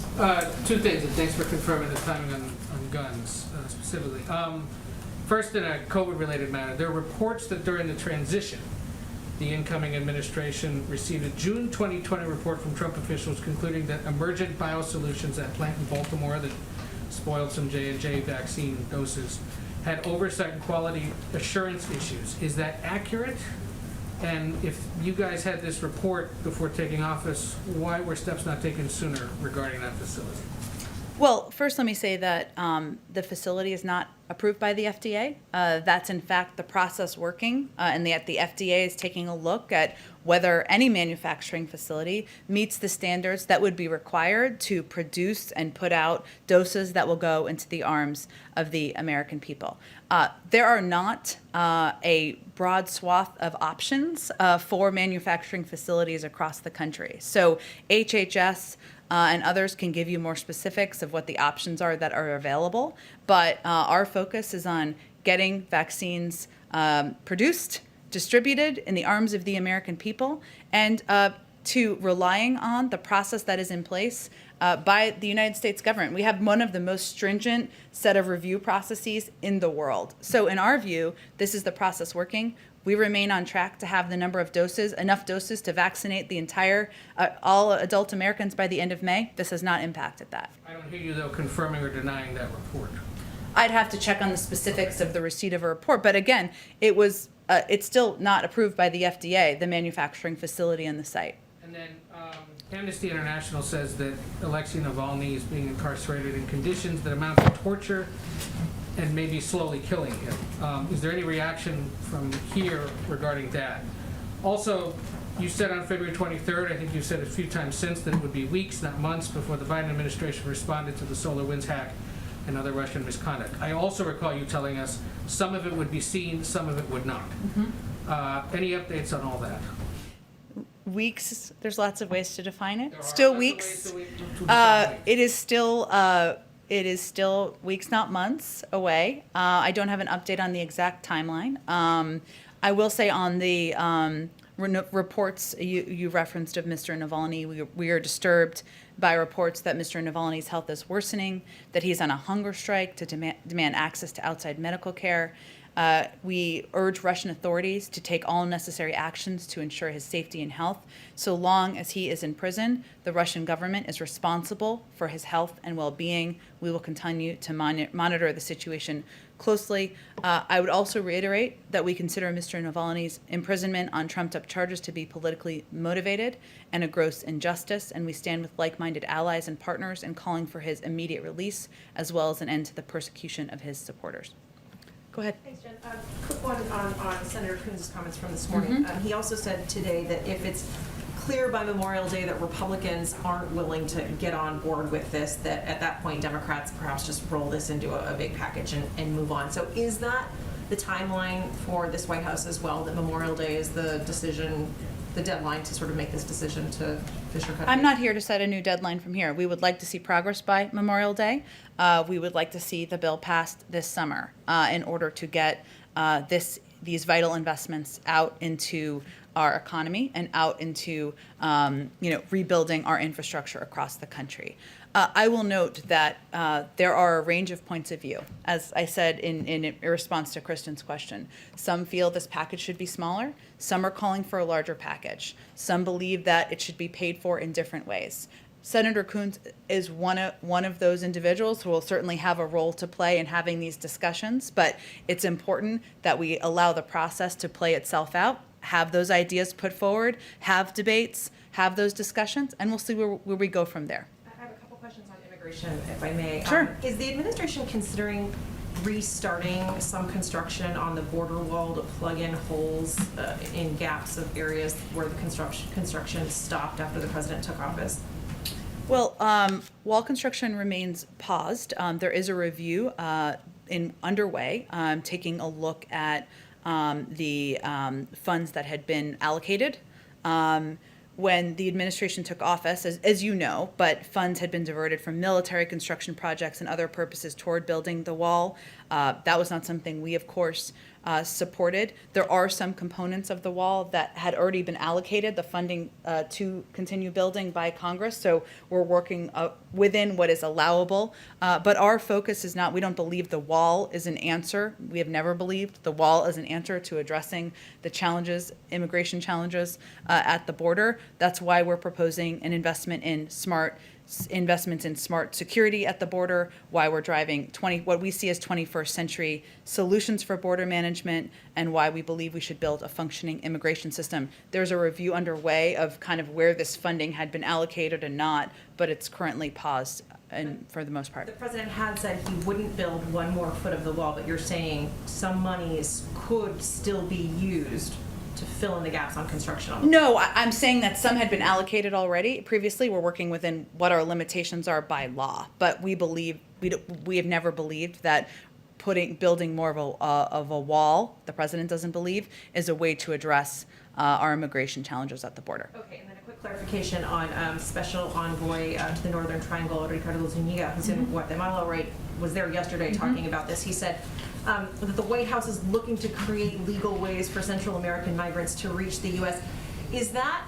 G: Two things, and thanks for confirming the timing on guns specifically. First, in a COVID-related matter, there are reports that during the transition, the incoming administration received a June 2020 report from Trump officials concluding that emergent biosolutions at plant in Baltimore that spoiled some J&J vaccine doses had oversight and quality assurance issues. Is that accurate? And if you guys had this report before taking office, why were steps not taken sooner regarding that facility?
A: Well, first let me say that the facility is not approved by the FDA. That's in fact the process working, and the FDA is taking a look at whether any manufacturing facility meets the standards that would be required to produce and put out doses that will go into the arms of the American people. There are not a broad swath of options for manufacturing facilities across the country. So HHS and others can give you more specifics of what the options are that are available. But our focus is on getting vaccines produced, distributed in the arms of the American people, and to relying on the process that is in place by the United States government. We have one of the most stringent set of review processes in the world. So in our view, this is the process working. We remain on track to have the number of doses, enough doses to vaccinate the entire, all adult Americans by the end of May. This has not impacted that.
G: I don't hear you, though, confirming or denying that report.
A: I'd have to check on the specifics of the receipt of a report. But again, it was, it's still not approved by the FDA, the manufacturing facility and the site.
G: And then Amnesty International says that Alexei Navalny is being incarcerated in conditions that amount to torture and maybe slowly killing him. Is there any reaction from here regarding that? Also, you said on February 23rd, I think you said a few times since, that it would be weeks, not months, before the Biden administration responded to the SolarWinds hack and other Russian misconduct. I also recall you telling us some of it would be seen, some of it would not. Any updates on all that?
A: Weeks, there's lots of ways to define it.
G: There are
A: Still
G: lots of
A: weeks.
G: ways to define weeks.
A: It is still weeks, not months away. I don't have an update on the exact timeline. I will say on the reports you referenced of Mr. Navalny, we are disturbed by reports that Mr. Navalny's health is worsening, that he's on a hunger strike to demand access to outside medical care. We urge Russian authorities to take all necessary actions to ensure his safety and health. So long as he is in prison, the Russian government is responsible for his health and well-being. We will continue to monitor the situation closely. I would also reiterate that we consider Mr. Navalny's imprisonment on trumped-up charges to be politically motivated and a gross injustice, and we stand with like-minded allies and partners in calling for his immediate release, as well as an end to the persecution of his supporters. Go ahead.
H: Thanks, Jen. Quick one on Senator Coons' comments from this morning. He also said today that if it's clear by Memorial Day that Republicans aren't willing to get on board with this, that at that point Democrats perhaps just roll this into a big package and move on. So is that the timeline for this White House as well, that Memorial Day is the decision the deadline to sort of make this decision to Fisher Cut?
A: I'm not here to set a new deadline from here. We would like to see progress by Memorial Day. We would like to see the bill passed this summer in order to get these vital investments out into our economy and out into rebuilding our infrastructure across the country. I will note that there are a range of points of view. As I said in response to Kristen's question, some feel this package should be smaller. Some are calling for a larger package. Some believe that it should be paid for in different ways. Senator Coons is one of those individuals who will certainly have a role to play in having these discussions, but it's important that we allow the process to play itself out, have those ideas put forward, have debates, have those discussions, and we'll see where we go from there.
H: I have a couple questions on immigration, if I may.
A: Sure.
H: Is the administration considering restarting some construction on the border wall to plug in holes in gaps of areas where the construction stopped after the president took office?
A: Well, wall construction remains paused. There is a review underway, taking a look at the funds that had been allocated when the administration took office, as you know, but funds had been diverted from military construction projects and other purposes toward building the wall. That was not something we, of course, supported. There are some components of the wall that had already been allocated, the funding to continue building by Congress, so we're working within what is allowable. But our focus is not, we don't believe the wall is an answer. We have never believed the wall is an answer to addressing the challenges, immigration challenges at the border. That's why we're proposing an investment in investments in smart security at the border, why we're driving what we see as 21st century solutions for border management, and why we believe we should build a functioning immigration system. There's a review underway of kind of where this funding had been allocated and not, but it's currently paused and for the most part.
H: The president had said he wouldn't build one more foot of the wall, but you're saying some monies could still be used to fill in the gaps on construction on the
A: No, I'm saying that some had been allocated already. Previously, we're working within what our limitations are by law, but we have never believed that building more of a wall, the president doesn't believe, is a way to address our immigration challenges at the border.
H: Okay, and then a quick clarification on Special Envoy to the Northern Triangle, Ricardo Zuniga, who's in Guatemala, was there yesterday talking about this. He said that the White House is looking to create legal ways for Central American migrants to reach the U.S. Is that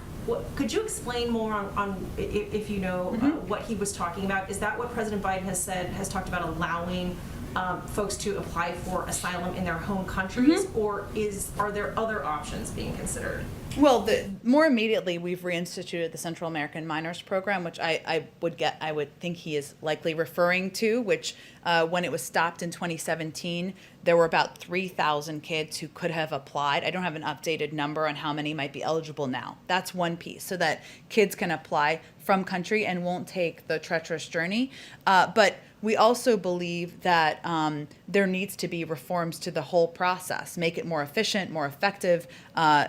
H: could you explain more on if you know what he was talking about? Is that what President Biden has talked about, allowing folks to apply for asylum in their home countries, or are there other options being considered?
A: Well, more immediately, we've reinstituted the Central American Minors Program, which I would think he is likely referring to, which when it was stopped in 2017, there were about 3,000 kids who could have applied. I don't have an updated number on how many might be eligible now. That's one piece, so that kids can apply from country and won't take the treacherous journey. But we also believe that there needs to be reforms to the whole process, make it more efficient, more effective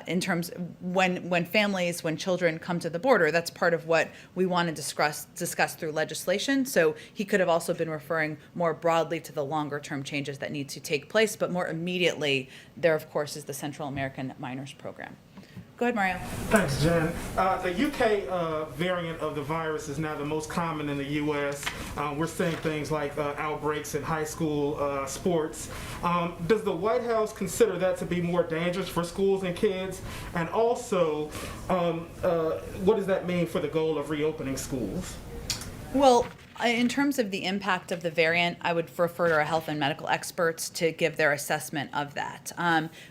A: in terms when children come to the border. That's part of what we want to discuss through legislation. So he could have also been referring more broadly to the longer term changes that need to take place, but more immediately, there of course is the Central American Minors Program. Go ahead, Mario.
D: Thanks, Jen. The UK variant of the virus is now the most common in the US. We're seeing things like outbreaks in high school sports. Does the White House consider that to be more dangerous for schools and kids? And also, what does that mean for the goal of reopening schools?
A: Well, in terms of the impact of the variant, I would refer to our health and medical experts to give their assessment of that.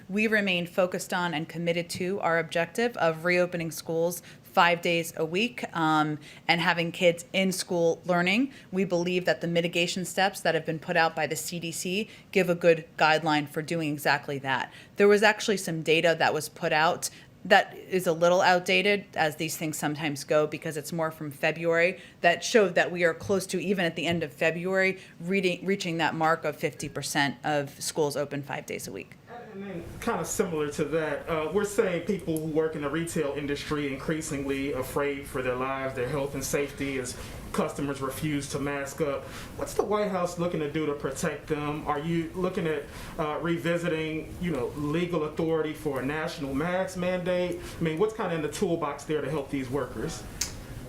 A: We remain focused on and committed to our objective of reopening schools 5 days a week and having kids in school learning. We believe that the mitigation steps that have been put out by the CDC give a good guideline for doing exactly that. There was actually some data that was put out that is a little outdated, as these things sometimes go, because it's more from February, that showed that we are close to, even at the end of February, reaching that mark of 50% of schools open 5 days a week.
B: I have
D: And then kind of similar to that, we're seeing people who work in the retail industry increasingly afraid for their lives, their health and safety as customers refuse to mask up. What's the White House looking to do to protect them? Are you looking at revisiting, legal authority for a national mask mandate? I mean, what's kind of in the toolbox there to help these workers?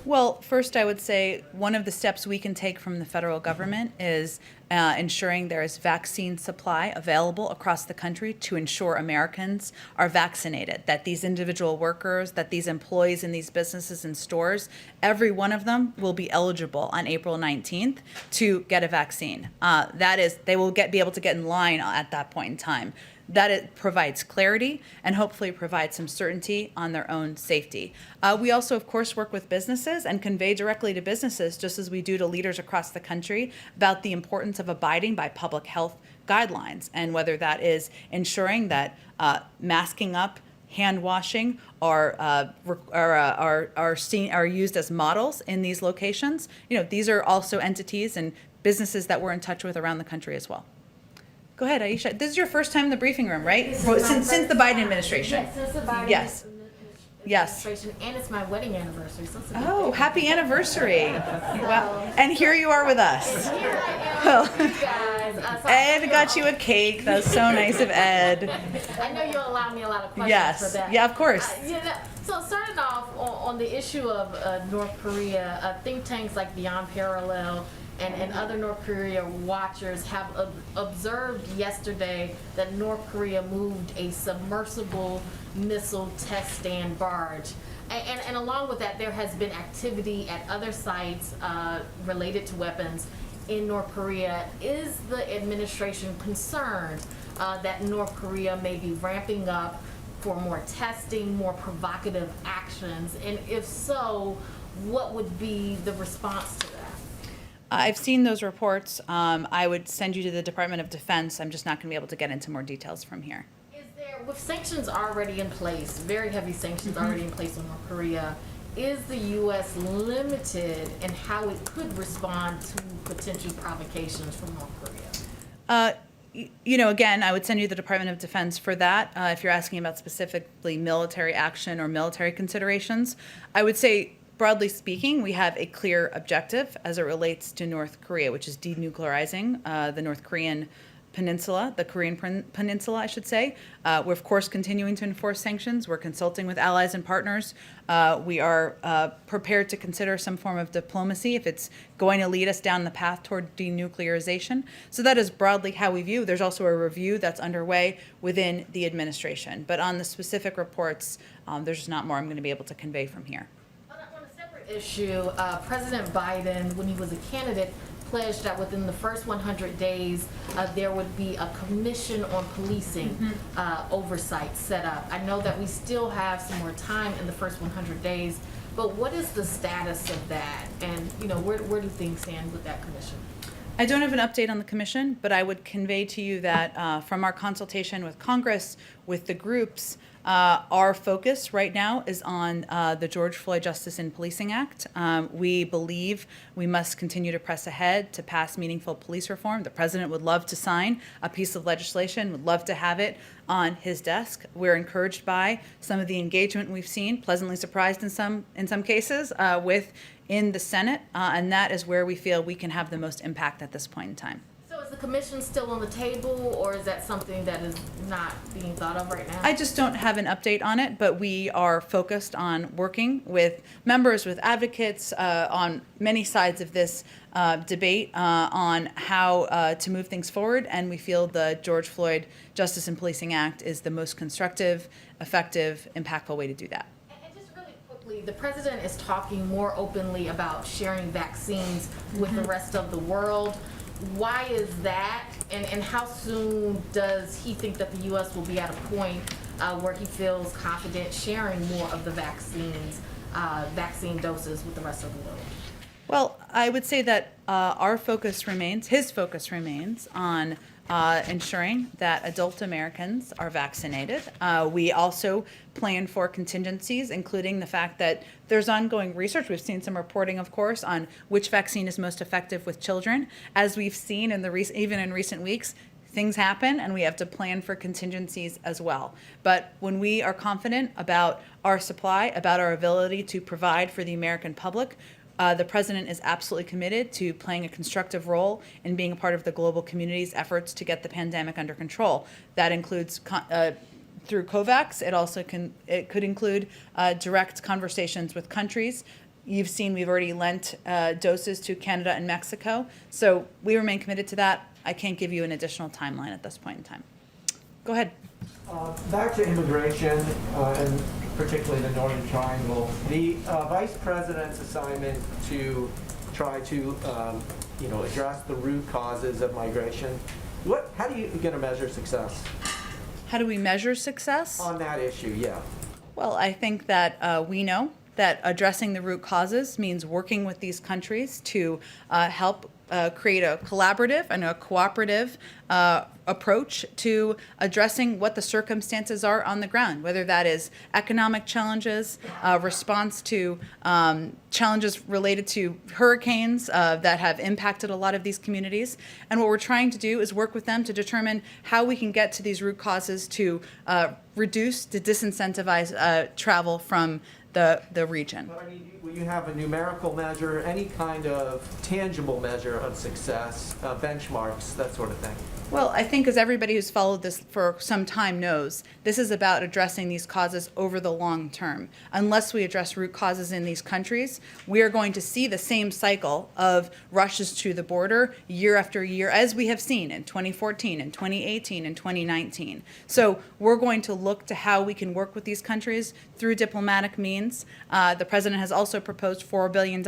A: Well, first, I would say one of the steps we can take from the federal government is ensuring there is vaccine supply available across the country to ensure Americans are vaccinated, that these individual workers, that these employees in these businesses and stores, every one of them will be eligible on April 19th to get a vaccine. That is, they will be able to get in line at that point in time. That it provides clarity and hopefully provides some certainty on their own safety. We also, of course, work with businesses and convey directly to businesses, just as we do to leaders across the country, about the importance of abiding by public health guidelines, and whether that is ensuring that masking up, hand washing are used as models in these locations. These are also entities and businesses that we're in touch with around the country as well. Go ahead, Aisha. This is your first time in the briefing room, right? Since the Biden administration.
K: Yes, since the Biden
A: Yes.
K: Yes. And it's my wedding anniversary. So it's a big
A: Oh,
K: day.
A: happy anniversary. Wow. And here you are with us.
K: Here I am with you guys. So
A: Ed got you a cake. That was so nice of Ed.
K: I know you'll allow me a lot of questions
A: Yes.
K: for that.
A: Yeah, of course.
K: So starting off on the issue of North Korea, think tanks like Beyond Parallel and other North Korea watchers have observed yesterday that North Korea moved a submersible missile test stand barge. And along with that, there has been activity at other sites related to weapons in North Korea. Is the administration concerned that North Korea may be ramping up for more testing, more provocative actions? And if so, what would be the response to that?
A: I've seen those reports. I would send you to the Department of Defense. I'm just not going to be able to get into more details from here.
K: Is there, with sanctions already in place, very heavy sanctions already in place on North Korea, is the U.S. limited in how it could respond to potential provocations from North Korea?
A: Again, I would send you to the Department of Defense for that. If you're asking about specifically military action or military considerations, I would say, broadly speaking, we have a clear objective as it relates to North Korea, which is denuclearizing the North Korean peninsula, the Korean peninsula, I should say. We're, of course, continuing to enforce sanctions. We're consulting with allies and partners. We are prepared to consider some form of diplomacy if it's going to lead us down the path toward denuclearization. So that is broadly how we view. There's also a review that's underway within the administration. But on the specific reports, there's just not more I'm going to be able to convey from here.
K: On a separate issue, President Biden, when he was a candidate, pledged that within the first 100 days, there would be a commission on policing oversight set up. I know that we still have some more time in the first 100 days, but what is the status of that? And, where do things stand with that commission?
A: I don't have an update on the commission, but I would convey to you that from our consultation with Congress, with the groups, our focus right now is on the George Floyd Justice in Policing Act. We believe we must continue to press ahead to pass meaningful police reform. The president would love to sign a piece of legislation, would love to have it on his desk. We're encouraged by some of the engagement we've seen, pleasantly surprised in some cases, in the Senate, and that is where we feel we can have the most impact at this point in time.
K: So is the commission still on the table, or is that something that is not being thought of right now?
A: I just don't have an update on it, but we are focused on working with members, with advocates on many sides of this debate on how to move things forward, and we feel the George Floyd Justice in Policing Act is the most constructive, effective, impactful way to do that.
K: The president is talking more openly about sharing vaccines with the rest of the world. Why is that? And how soon does he think that the U.S. will be at a point where he feels confident sharing more of the vaccine doses with the rest of the world?
A: Well, I would say that his focus remains on ensuring that adult Americans are vaccinated. We also plan for contingencies, including the fact that there's ongoing research. We've seen some reporting, of course, on which vaccine is most effective with children. As we've seen even in recent weeks, things happen and we have to plan for contingencies as well. But when we are confident about our supply, about our ability to provide for the American public, the president is absolutely committed to playing a constructive role in being a part of the global community's efforts to get the pandemic under control. That includes through COVAX. It could include direct conversations with countries. You've seen we've already lent doses to Canada and Mexico. So we remain committed to that. I can't give you an additional timeline at this point in time. Go ahead.
L: Back to immigration, and particularly the Northern Triangle. The Vice President's assignment to try to, address the root causes of migration. How do you going to measure success?
A: How do we measure success?
L: On that issue, yeah.
A: Well, I think that we know that addressing the root causes means working with these countries to help create a collaborative and a cooperative approach to addressing what the circumstances are on the ground, whether that is economic challenges, response to challenges related to hurricanes that have impacted a lot of these communities. And what we're trying to do is work with them to determine how we can get to these root causes to reduce, to disincentivize travel from the region.
L: But I mean, will you have a numerical measure, any kind of tangible measure of success, benchmarks, that sort of thing?
A: Well, I think as everybody who's followed this for some time knows, this is about addressing these causes over the long term. Unless we address root causes in these countries, we are going to see the same cycle of rushes to the border year after year, as we have seen in 2014 and 2018 and 2019. So we're going to look to how we can work with these countries through diplomatic means. The president has also proposed $4 billion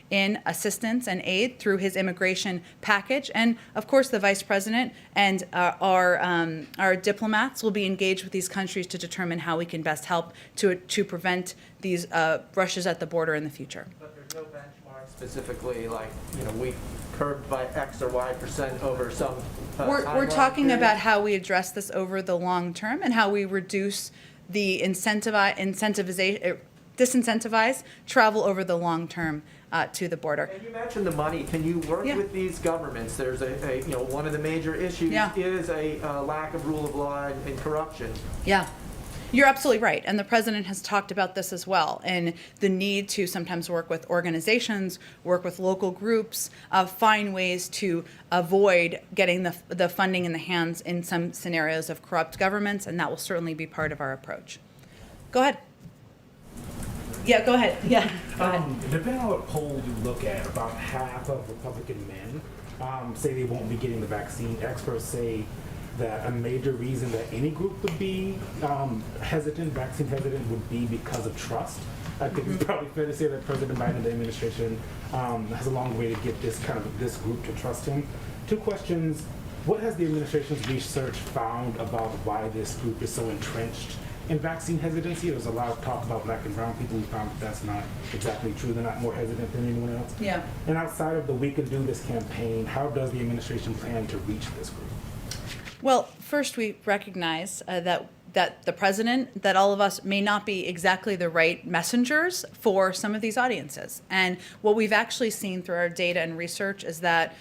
A: in assistance and aid through his immigration package. And of course, the vice president and our diplomats will be engaged with these countries to determine how we can best help to prevent these rushes at the border in the future.
L: But there's no benchmark specifically, like, we curbed by X or Y% over some
A: We're talking about how we address this over the long term and how we reduce the disincentivize travel over the long term to the border.
L: And you mentioned the money. Can you work with these governments? There's one of the major issues is a lack of rule of law and corruption.
A: Yeah. You're absolutely right. And the president has talked about this as well, and the need to sometimes work with organizations, work with local groups, find ways to avoid getting the funding in the hands in some scenarios of corrupt governments, and that will certainly be part of our approach. Go ahead. Yeah, go ahead. Yeah, go ahead.
M: Depending on what poll you look at, about half of Republican men say they won't be getting the vaccine. Experts say that a major reason that any group would be vaccine hesitant, would be because of trust. I think it's probably fair to say that President Biden and the administration has a long way to get this group to trust him. Two questions. What has the administration's research found about why this group is so entrenched in vaccine hesitancy? There's a lot of talk about black and brown people who found that that's not exactly true. They're not more hesitant than anyone else.
A: Yeah.
M: And outside of the We Can Do This campaign, how does the administration plan to reach this group?
A: Well, first we recognize that the president, that all of us may not be exactly the right messengers for some of these audiences. And what we've actually seen through our data and research is that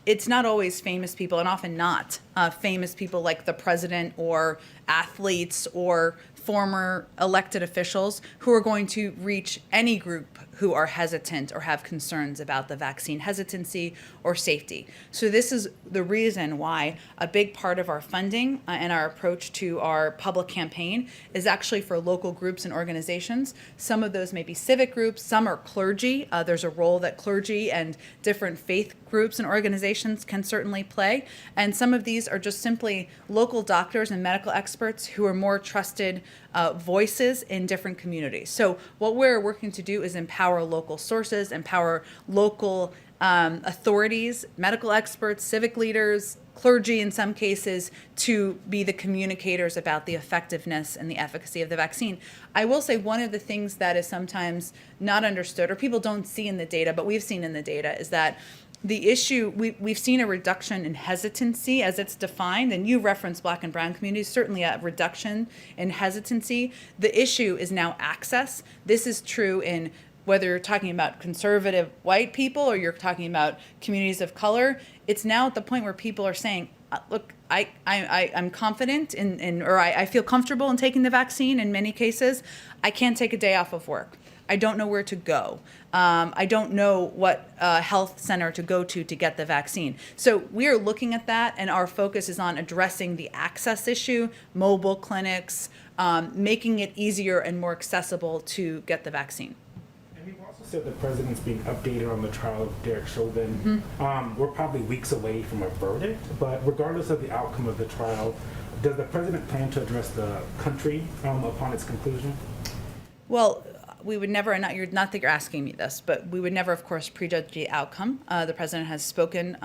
A: it's not always famous people, and often not famous people like the president or athletes or former elected officials who are going to reach any group who are hesitant or have concerns about the vaccine hesitancy or safety. So this is the reason why a big part of our funding and our approach to our public campaign is actually for local groups and organizations. Some of those may be civic groups, some are clergy. There's a role that clergy and different faith groups and organizations can certainly play. And some of these are just simply local doctors and medical experts who are more trusted voices in different communities. So what we're working to do is empower local sources, empower local authorities, medical experts, civic leaders, clergy in some cases, to be the communicators about the effectiveness and the efficacy of the vaccine. I will say one of the things that is sometimes not understood, or people don't see in the data, but we've seen in the data, is that the issue, we've seen a reduction in hesitancy as it's defined, and you referenced black and brown communities, certainly a reduction in hesitancy. The issue is now access. This is true in whether you're talking about conservative white people or you're talking about communities of color. It's now at the point where people are saying, Look, I'm confident I feel comfortable in taking the vaccine in many cases. I can't take a day off of work. I don't know where to go. I don't know what health center to go to get the vaccine. So we are looking at that, and our focus is on addressing the access issue, mobile clinics, making it easier and more accessible to get the vaccine.
M: And we've also said the president's being updated on the trial of Derek Chauvin. We're probably weeks away from a verdict, but regardless of the outcome of the trial, does the president plan to address the country upon its conclusion?
A: Well, we would never, and not that you're asking me this, but we would never, of course, prejudge the outcome. The president has spoken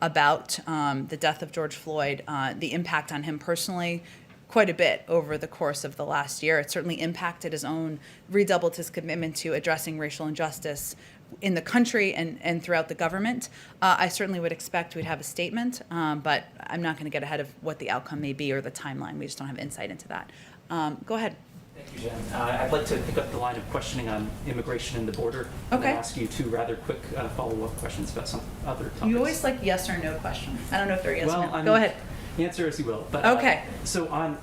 A: about the death of George Floyd, the impact on him personally, quite a bit over the course of the last year. It certainly impacted redoubled his commitment to addressing racial injustice in the country and throughout the government. I certainly would expect we'd have a statement, but I'm not going to get ahead of what the outcome may be or the timeline. We just don't have insight into that. Go ahead.
N: Thank you, Jen. I'd like to pick up the line of questioning on immigration and the border.
A: Okay.
N: And ask you two rather quick follow-up questions about some other topics.
A: You always like yes or no questions. I don't know if they're yes or no.
N: Well,
A: Go ahead.
N: Answer as you will. But,
A: Okay.
N: So on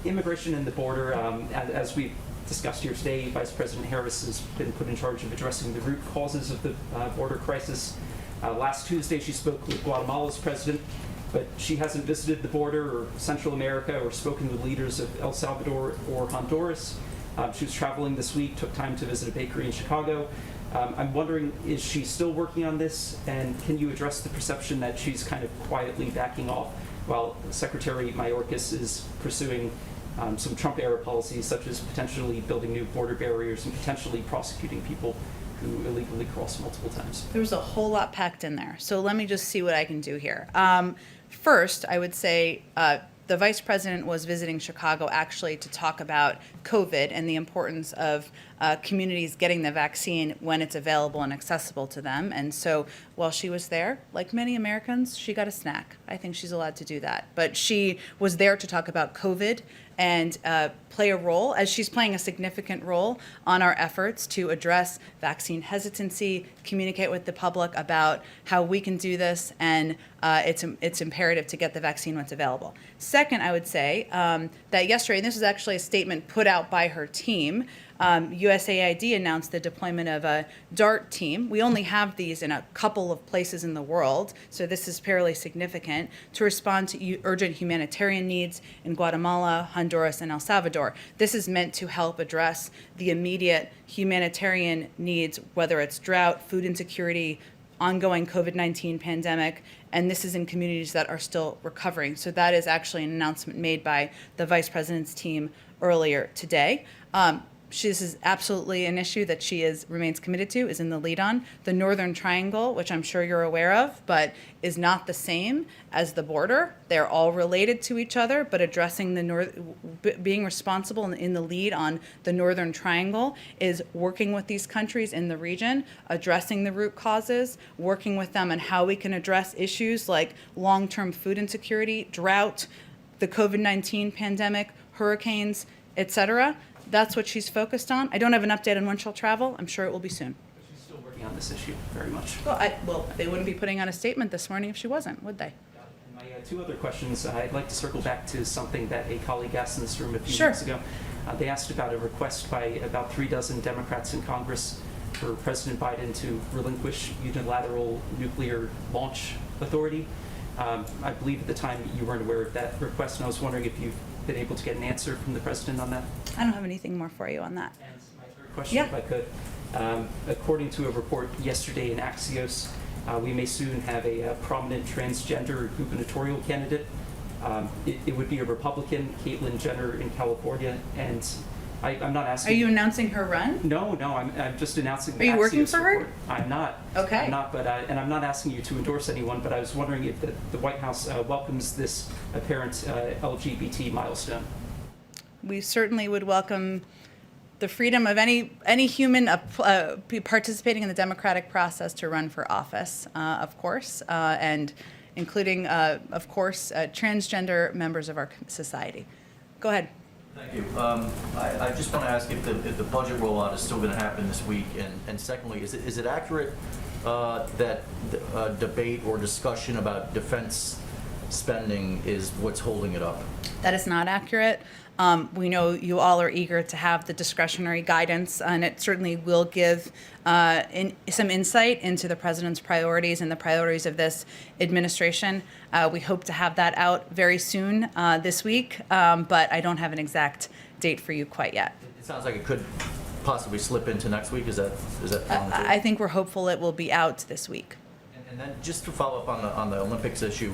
N: immigration and the border, as we discussed here today, Vice President Harris has been put in charge of addressing the root causes of the border crisis. Last Tuesday, she spoke with Guatemala's president, but she hasn't visited the border or Central America or spoken with leaders of El Salvador or Honduras. She was traveling this week, took time to visit a bakery in Chicago. I'm wondering, is she still working on this? And can you address the perception that she's kind of quietly backing off while Secretary Mayorkas is pursuing some Trump-era policies, such as potentially building new border barriers and potentially prosecuting people who illegally cross multiple times?
A: There was a whole lot packed in there. So let me just see what I can do here. First, I would say the vice president was visiting Chicago actually to talk about COVID and the importance of communities getting the vaccine when it's available and accessible to them. And so while she was there, like many Americans, she got a snack. I think she's allowed to do that. But she was there to talk about COVID and play a role, as she's playing a significant role on our efforts to address vaccine hesitancy, communicate with the public about how we can do this, and it's imperative to get the vaccine when it's available. Second, I would say that yesterday, and this was actually a statement put out by her team, USAID announced the deployment of a DART team. We only have these in a couple of places in the world, so this is fairly significant, to respond to urgent humanitarian needs in Guatemala, Honduras, and El Salvador. This is meant to help address the immediate humanitarian needs, whether it's drought, food insecurity, ongoing COVID-19 pandemic, and this is in communities that are still recovering. So that is actually an announcement made by the vice president's team earlier today. This is absolutely an issue that she remains committed to, is in the lead on. The Northern Triangle, which I'm sure you're aware of, but is not the same as the border. They're all related to each other, but addressing being responsible and in the lead on the Northern Triangle is working with these countries in the region, addressing the root causes, working with them on how we can address issues like long-term food insecurity, drought, the COVID-19 pandemic, hurricanes, etc. That's what she's focused on. I don't have an update on when she'll travel. I'm sure it will be soon.
N: She's still working on this issue very much.
A: Well, they wouldn't be putting out a statement this morning if she wasn't, would they?
N: And my two other questions, I'd like to circle back to something that a colleague asked in this room a few
A: Sure.
N: weeks ago. They asked about a request by about 36 Democrats in Congress for President Biden to relinquish unilateral nuclear launch authority. I believe at the time you weren't aware of that request, and I was wondering if you've been able to get an answer from the president on that.
A: I don't have anything more for you on that.
N: And my third question,
A: Yeah.
N: if I could. According to a report yesterday in Axios, we may soon have a prominent transgender gubernatorial candidate. It would be a Republican, Caitlyn Jenner in California, and I'm not asking.
A: Are you announcing her run?
N: No, I'm just announcing.
A: Are you working for her?
N: Report. I'm not.
A: Okay.
N: I'm not, but and I'm not asking you to endorse anyone, but I was wondering if the White House welcomes this apparent LGBT milestone.
A: We certainly would welcome the freedom of any human participating in the democratic process to run for office, of course, and including, of course, transgender members of our society. Go ahead.
E: Thank you. I just want to ask if the budget rollout is still going to happen this week, and secondly, is it accurate that debate or discussion about defense spending is what's holding it up.
A: That is not accurate. We know you all are eager to have the discretionary guidance, and it certainly will give some insight into the president's priorities and the priorities of this administration. We hope to have that out very soon this week, but I don't have an exact date for you quite yet.
E: It sounds like it could possibly slip into next week. Is that
A: I think we're hopeful it will be out this week.
E: And then just to follow up on the Olympics issue,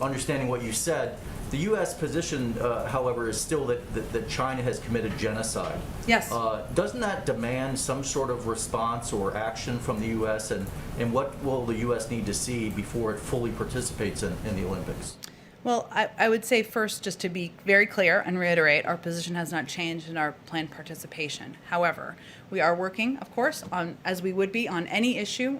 E: understanding what you said, the U.S. position, however, is still that China has committed genocide.
A: Yes.
E: Doesn't that demand some sort of response or action from the U.S., and what will the U.S. need to see before it fully participates in the Olympics?
A: Well, I would say first, just to be very clear and reiterate, our position has not changed in our planned participation. However, we are working, of course, on, as we would be on any issue,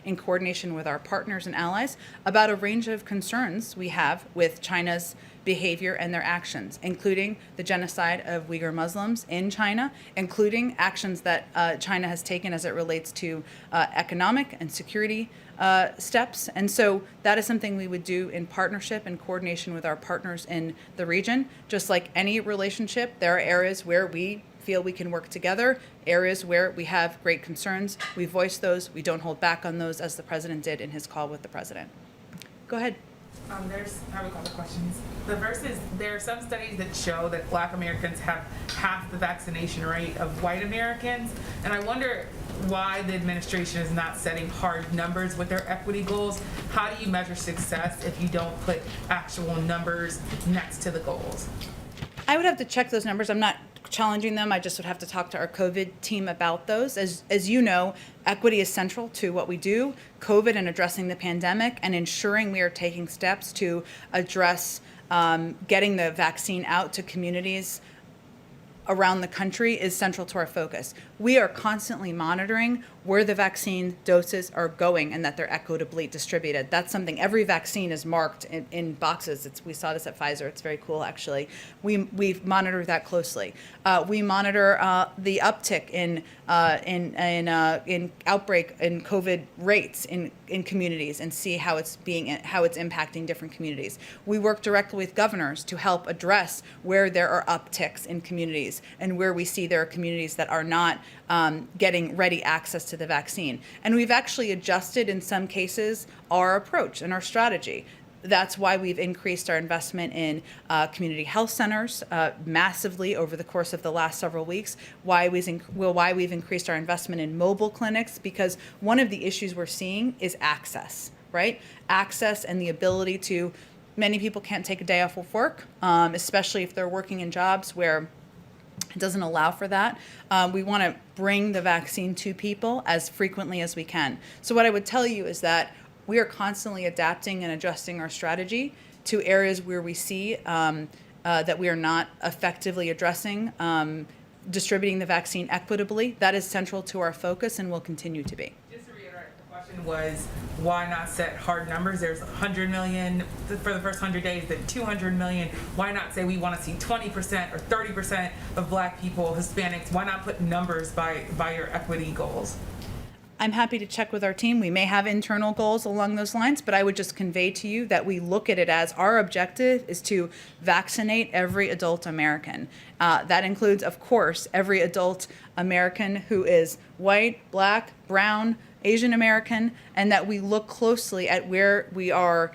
A: in coordination with our partners and allies, about a range of concerns we have with China's behavior and their actions, including the genocide of Uyghur Muslims in China, including actions that China has taken as it relates to economic and security steps. And so that is something we would do in partnership and coordination with our partners in the region. Just like any relationship, there are areas where we feel we can work together, areas where we have great concerns. We voice those. We don't hold back on those, as the president did in his call with the president. Go ahead.
J: I have a couple questions. The first is, there are some studies that show that Black Americans have half the vaccination rate of white Americans, and I wonder why the administration is not setting hard numbers with their equity goals. How do you measure success if you don't put actual numbers next to the goals?
A: I would have to check those numbers. I'm not challenging them. I just would have to talk to our COVID team about those. As you know, equity is central to what we do, COVID and addressing the pandemic, and ensuring we are taking steps to address getting the vaccine out to communities around the country is central to our focus. We are constantly monitoring where the vaccine doses are going and that they're equitably distributed. That's something, every vaccine is marked in boxes. We saw this at Pfizer. It's very cool, actually. We've monitored that closely. We monitor the uptick in outbreak in COVID rates in communities and see how it's impacting different communities. We work directly with governors to help address where there are upticks in communities and where we see there are communities that are not getting ready access to the vaccine. And we've actually adjusted, in some cases, our approach and our strategy. That's why we've increased our investment in community health centers massively over the course of the last several weeks. Why we've increased our investment in mobile clinics, because one of the issues we're seeing is access, right? Access and the ability to, many people can't take a day off of work, especially if they're working in jobs where it doesn't allow for that. We want to bring the vaccine to people as frequently as we can. So what I would tell you is that we are constantly adapting and adjusting our strategy to areas where we see that we are not effectively addressing distributing the vaccine equitably. That is central to our focus and will continue to be.
J: Just to reiterate, the question was, why not set hard numbers? There's 100 million for the first 100 days, then 200 million. Why not say we want to see 20% or 30% of Black people, Hispanics? Why not put numbers by your equity goals?
A: I'm happy to check with our team. We may have internal goals along those lines, but I would just convey to you that we look at it as our objective is to vaccinate every adult American. That includes, of course, every adult American who is white, Black, brown, Asian American, and that we look closely at where we are,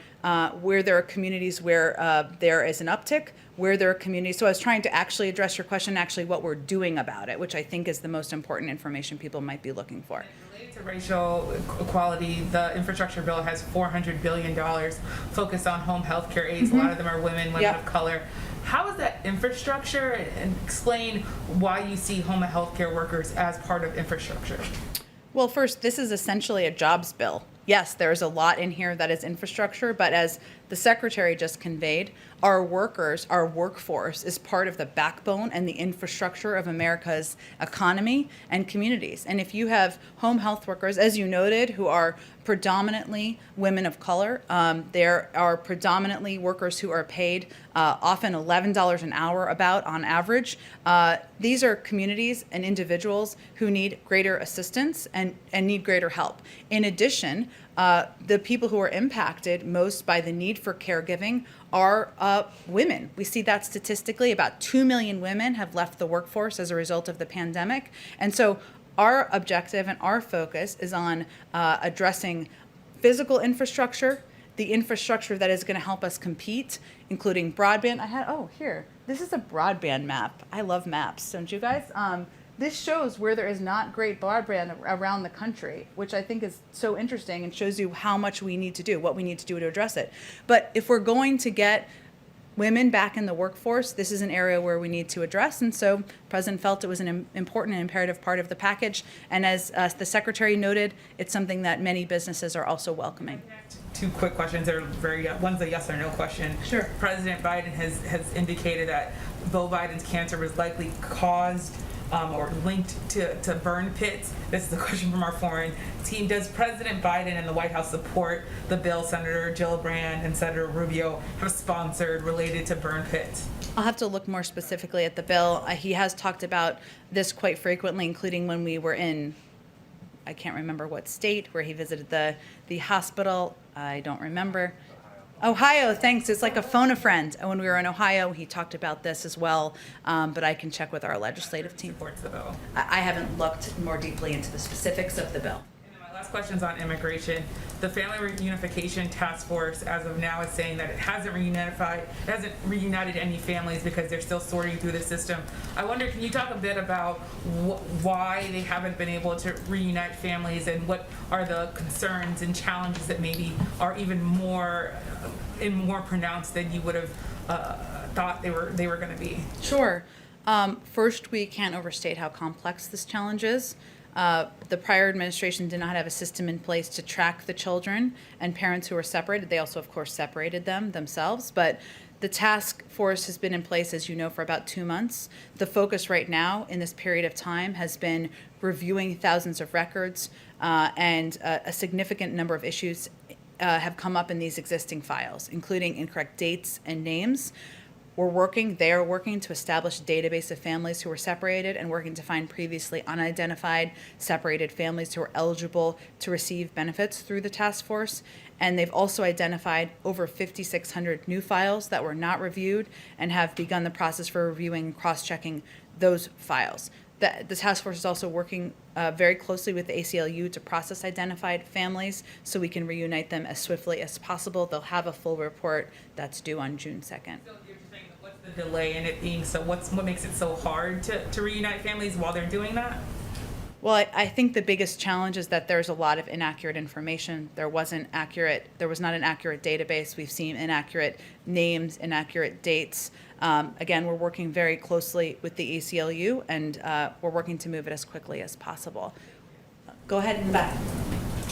A: where there are communities where there is an uptick, where there are communities. So I was trying to actually address your question, actually what we're doing about it, which I think is the most important information people might be looking for.
J: To racial equality, the infrastructure bill has $400 billion focused on home health care aides. A lot of them are women of color. How is that infrastructure, and explain why you see home health care workers as part of infrastructure?
A: Well, first, this is essentially a jobs bill. Yes, there's a lot in here that is infrastructure, but as the secretary just conveyed, our workers, our workforce is part of the backbone and the infrastructure of America's economy and communities. And if you have home health workers, as you noted, who are predominantly women of color, there are predominantly workers who are paid often $11 an hour about on average. These are communities and individuals who need greater assistance and need greater help. In addition, the people who are impacted most by the need for caregiving are women. We see that statistically. About 2 million women have left the workforce as a result of the pandemic. And so our objective and our focus is on addressing physical infrastructure, the infrastructure that is going to help us compete, including broadband. This is a broadband map. I love maps, don't you guys? This shows where there is not great broadband around the country, which I think is so interesting and shows you how much we need to do, what we need to do to address it. But if we're going to get women back in the workforce, this is an area where we need to address. And so the President felt it was an important and imperative part of the package. And as the Secretary noted, it's something that many businesses are also welcoming.
J: 2 quick questions. They're one's a yes or no question.
A: Sure.
J: President Biden has indicated that Beau Biden's cancer was likely caused or linked to burn pits. This is a question from our foreign team. Does President Biden and the White House support the bill Senator Gillibrand and Senator Rubio have sponsored related to burn pits?
A: I'll have to look more specifically at the bill. He has talked about this quite frequently, including when we were in, I can't remember what state, where he visited the hospital. I don't remember. Ohio, thanks. It's like a phone a friend. And when we were in Ohio, he talked about this as well, but I can check with our legislative team.
J: Supports the bill.
A: I haven't looked more deeply into the specifics of the bill.
J: My last question is on immigration. The Family Reunification Task Force, as of now, is saying that it hasn't reunited any families because they're still sorting through the system. I wonder, can you talk a bit about why they haven't been able to reunite families, and what are the concerns and challenges that maybe are even more pronounced than you would have thought they were going to be?
A: Sure. First, we can't overstate how complex this challenge is. The prior administration did not have a system in place to track the children and parents who were separated. They also, of course, separated them themselves. But the task force has been in place, as you know, for about 2 months. The focus right now in this period of time has been reviewing thousands of records, and a significant number of issues have come up in these existing files, including incorrect dates and names. They are working to establish a database of families who were separated and working to find previously unidentified separated families who are eligible to receive benefits through the task force. And they've also identified over 5,600 new files that were not reviewed and have begun the process for reviewing and cross-checking those files. The task force is also working very closely with the ACLU to process identified families so we can reunite them as swiftly as possible. They'll have a full report that's due on June 2nd.
J: The delay in it being what makes it so hard to reunite families while they're doing that?
A: Well, I think the biggest challenge is that there's a lot of inaccurate information. There was not an accurate database. We've seen inaccurate names, inaccurate dates. Again, we're working very closely with the ACLU, and we're working to move it as quickly as possible. Go ahead in the back.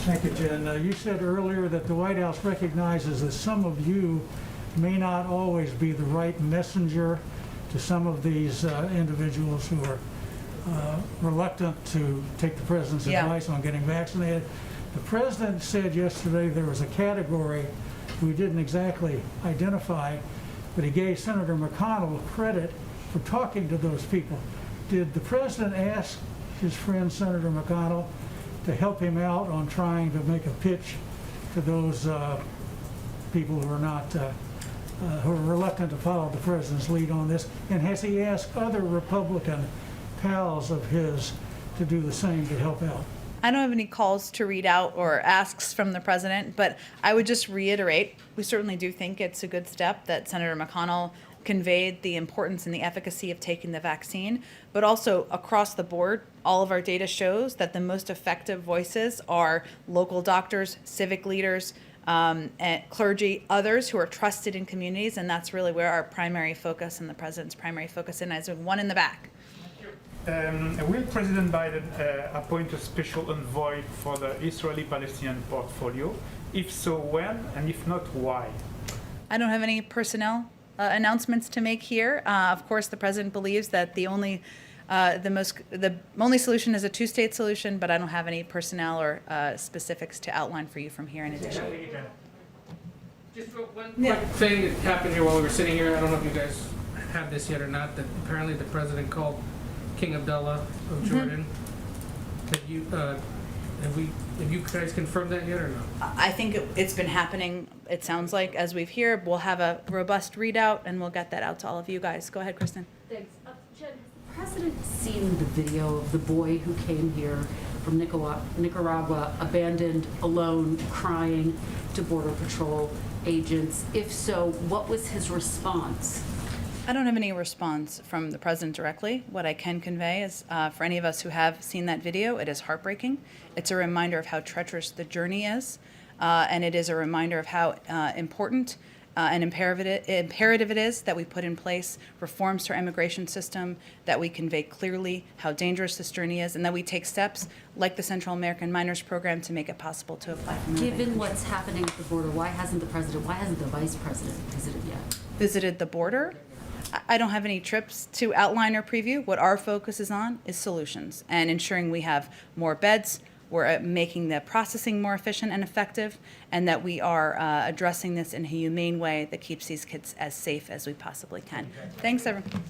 O: Thank you, Jen. You said earlier that the White House recognizes that some of you may not always be the right messenger to some of these individuals who are reluctant to take the president's advice on getting vaccinated. The president said yesterday there was a category we didn't exactly identify, but he gave Senator McConnell credit for talking to those people. Did the president ask his friend Senator McConnell to help him out on trying to make a pitch to those people who are not who are reluctant to follow the president's lead on this? And has he asked other Republican pals of his to do the same to help out?
A: I don't have any calls to read out or asks from the president, but I would just reiterate, we certainly do think it's a good step that Senator McConnell conveyed the importance and the efficacy of taking the vaccine, but also across the board, all of our data shows that the most effective voices are local doctors, civic leaders, and clergy, others who are trusted in communities, and that's really where our primary focus and the president's primary focus is. One in the back.
P: Will President Biden appoint a special envoy for the Israeli-Palestinian portfolio? If so, when? And if not, why?
A: I don't have any personnel announcements to make here. Of course, the president believes that the only solution is a two-state solution, but I don't have any personnel or specifics to outline for you from here in addition.
G: Just one quick thing that happened here while we were sitting here. I don't know if you guys have this yet or not, that apparently the president called King Abdullah of Jordan, that Have you guys confirmed that yet or no?
A: I think it's been happening, it sounds like, as we've here. We'll have a robust readout, and we'll get that out to all of you guys. Go ahead, Kristen.
C: Thanks. Jen, has the president seen the video of the boy who came here from Nicaragua, abandoned, alone, crying to Border Patrol agents? If so, what was his response?
A: I don't have any response from the president directly. What I can convey is, for any of us who have seen that video, it is heartbreaking. It's a reminder of how treacherous the journey is, and it is a reminder of how important and imperative it is that we put in place reforms to our immigration system, that we convey clearly how dangerous this journey is, and that we take steps like the Central American Minors Program to make it possible to apply for immigrant
C: Given what's happening at the border, why hasn't the vice president visited yet?
A: visited the border. I don't have any trips to outline or preview. What our focus is on is solutions and ensuring we have more beds, we're making the processing more efficient and effective, and that we are addressing this in a humane way that keeps these kids as safe as we possibly can. Thanks, everyone.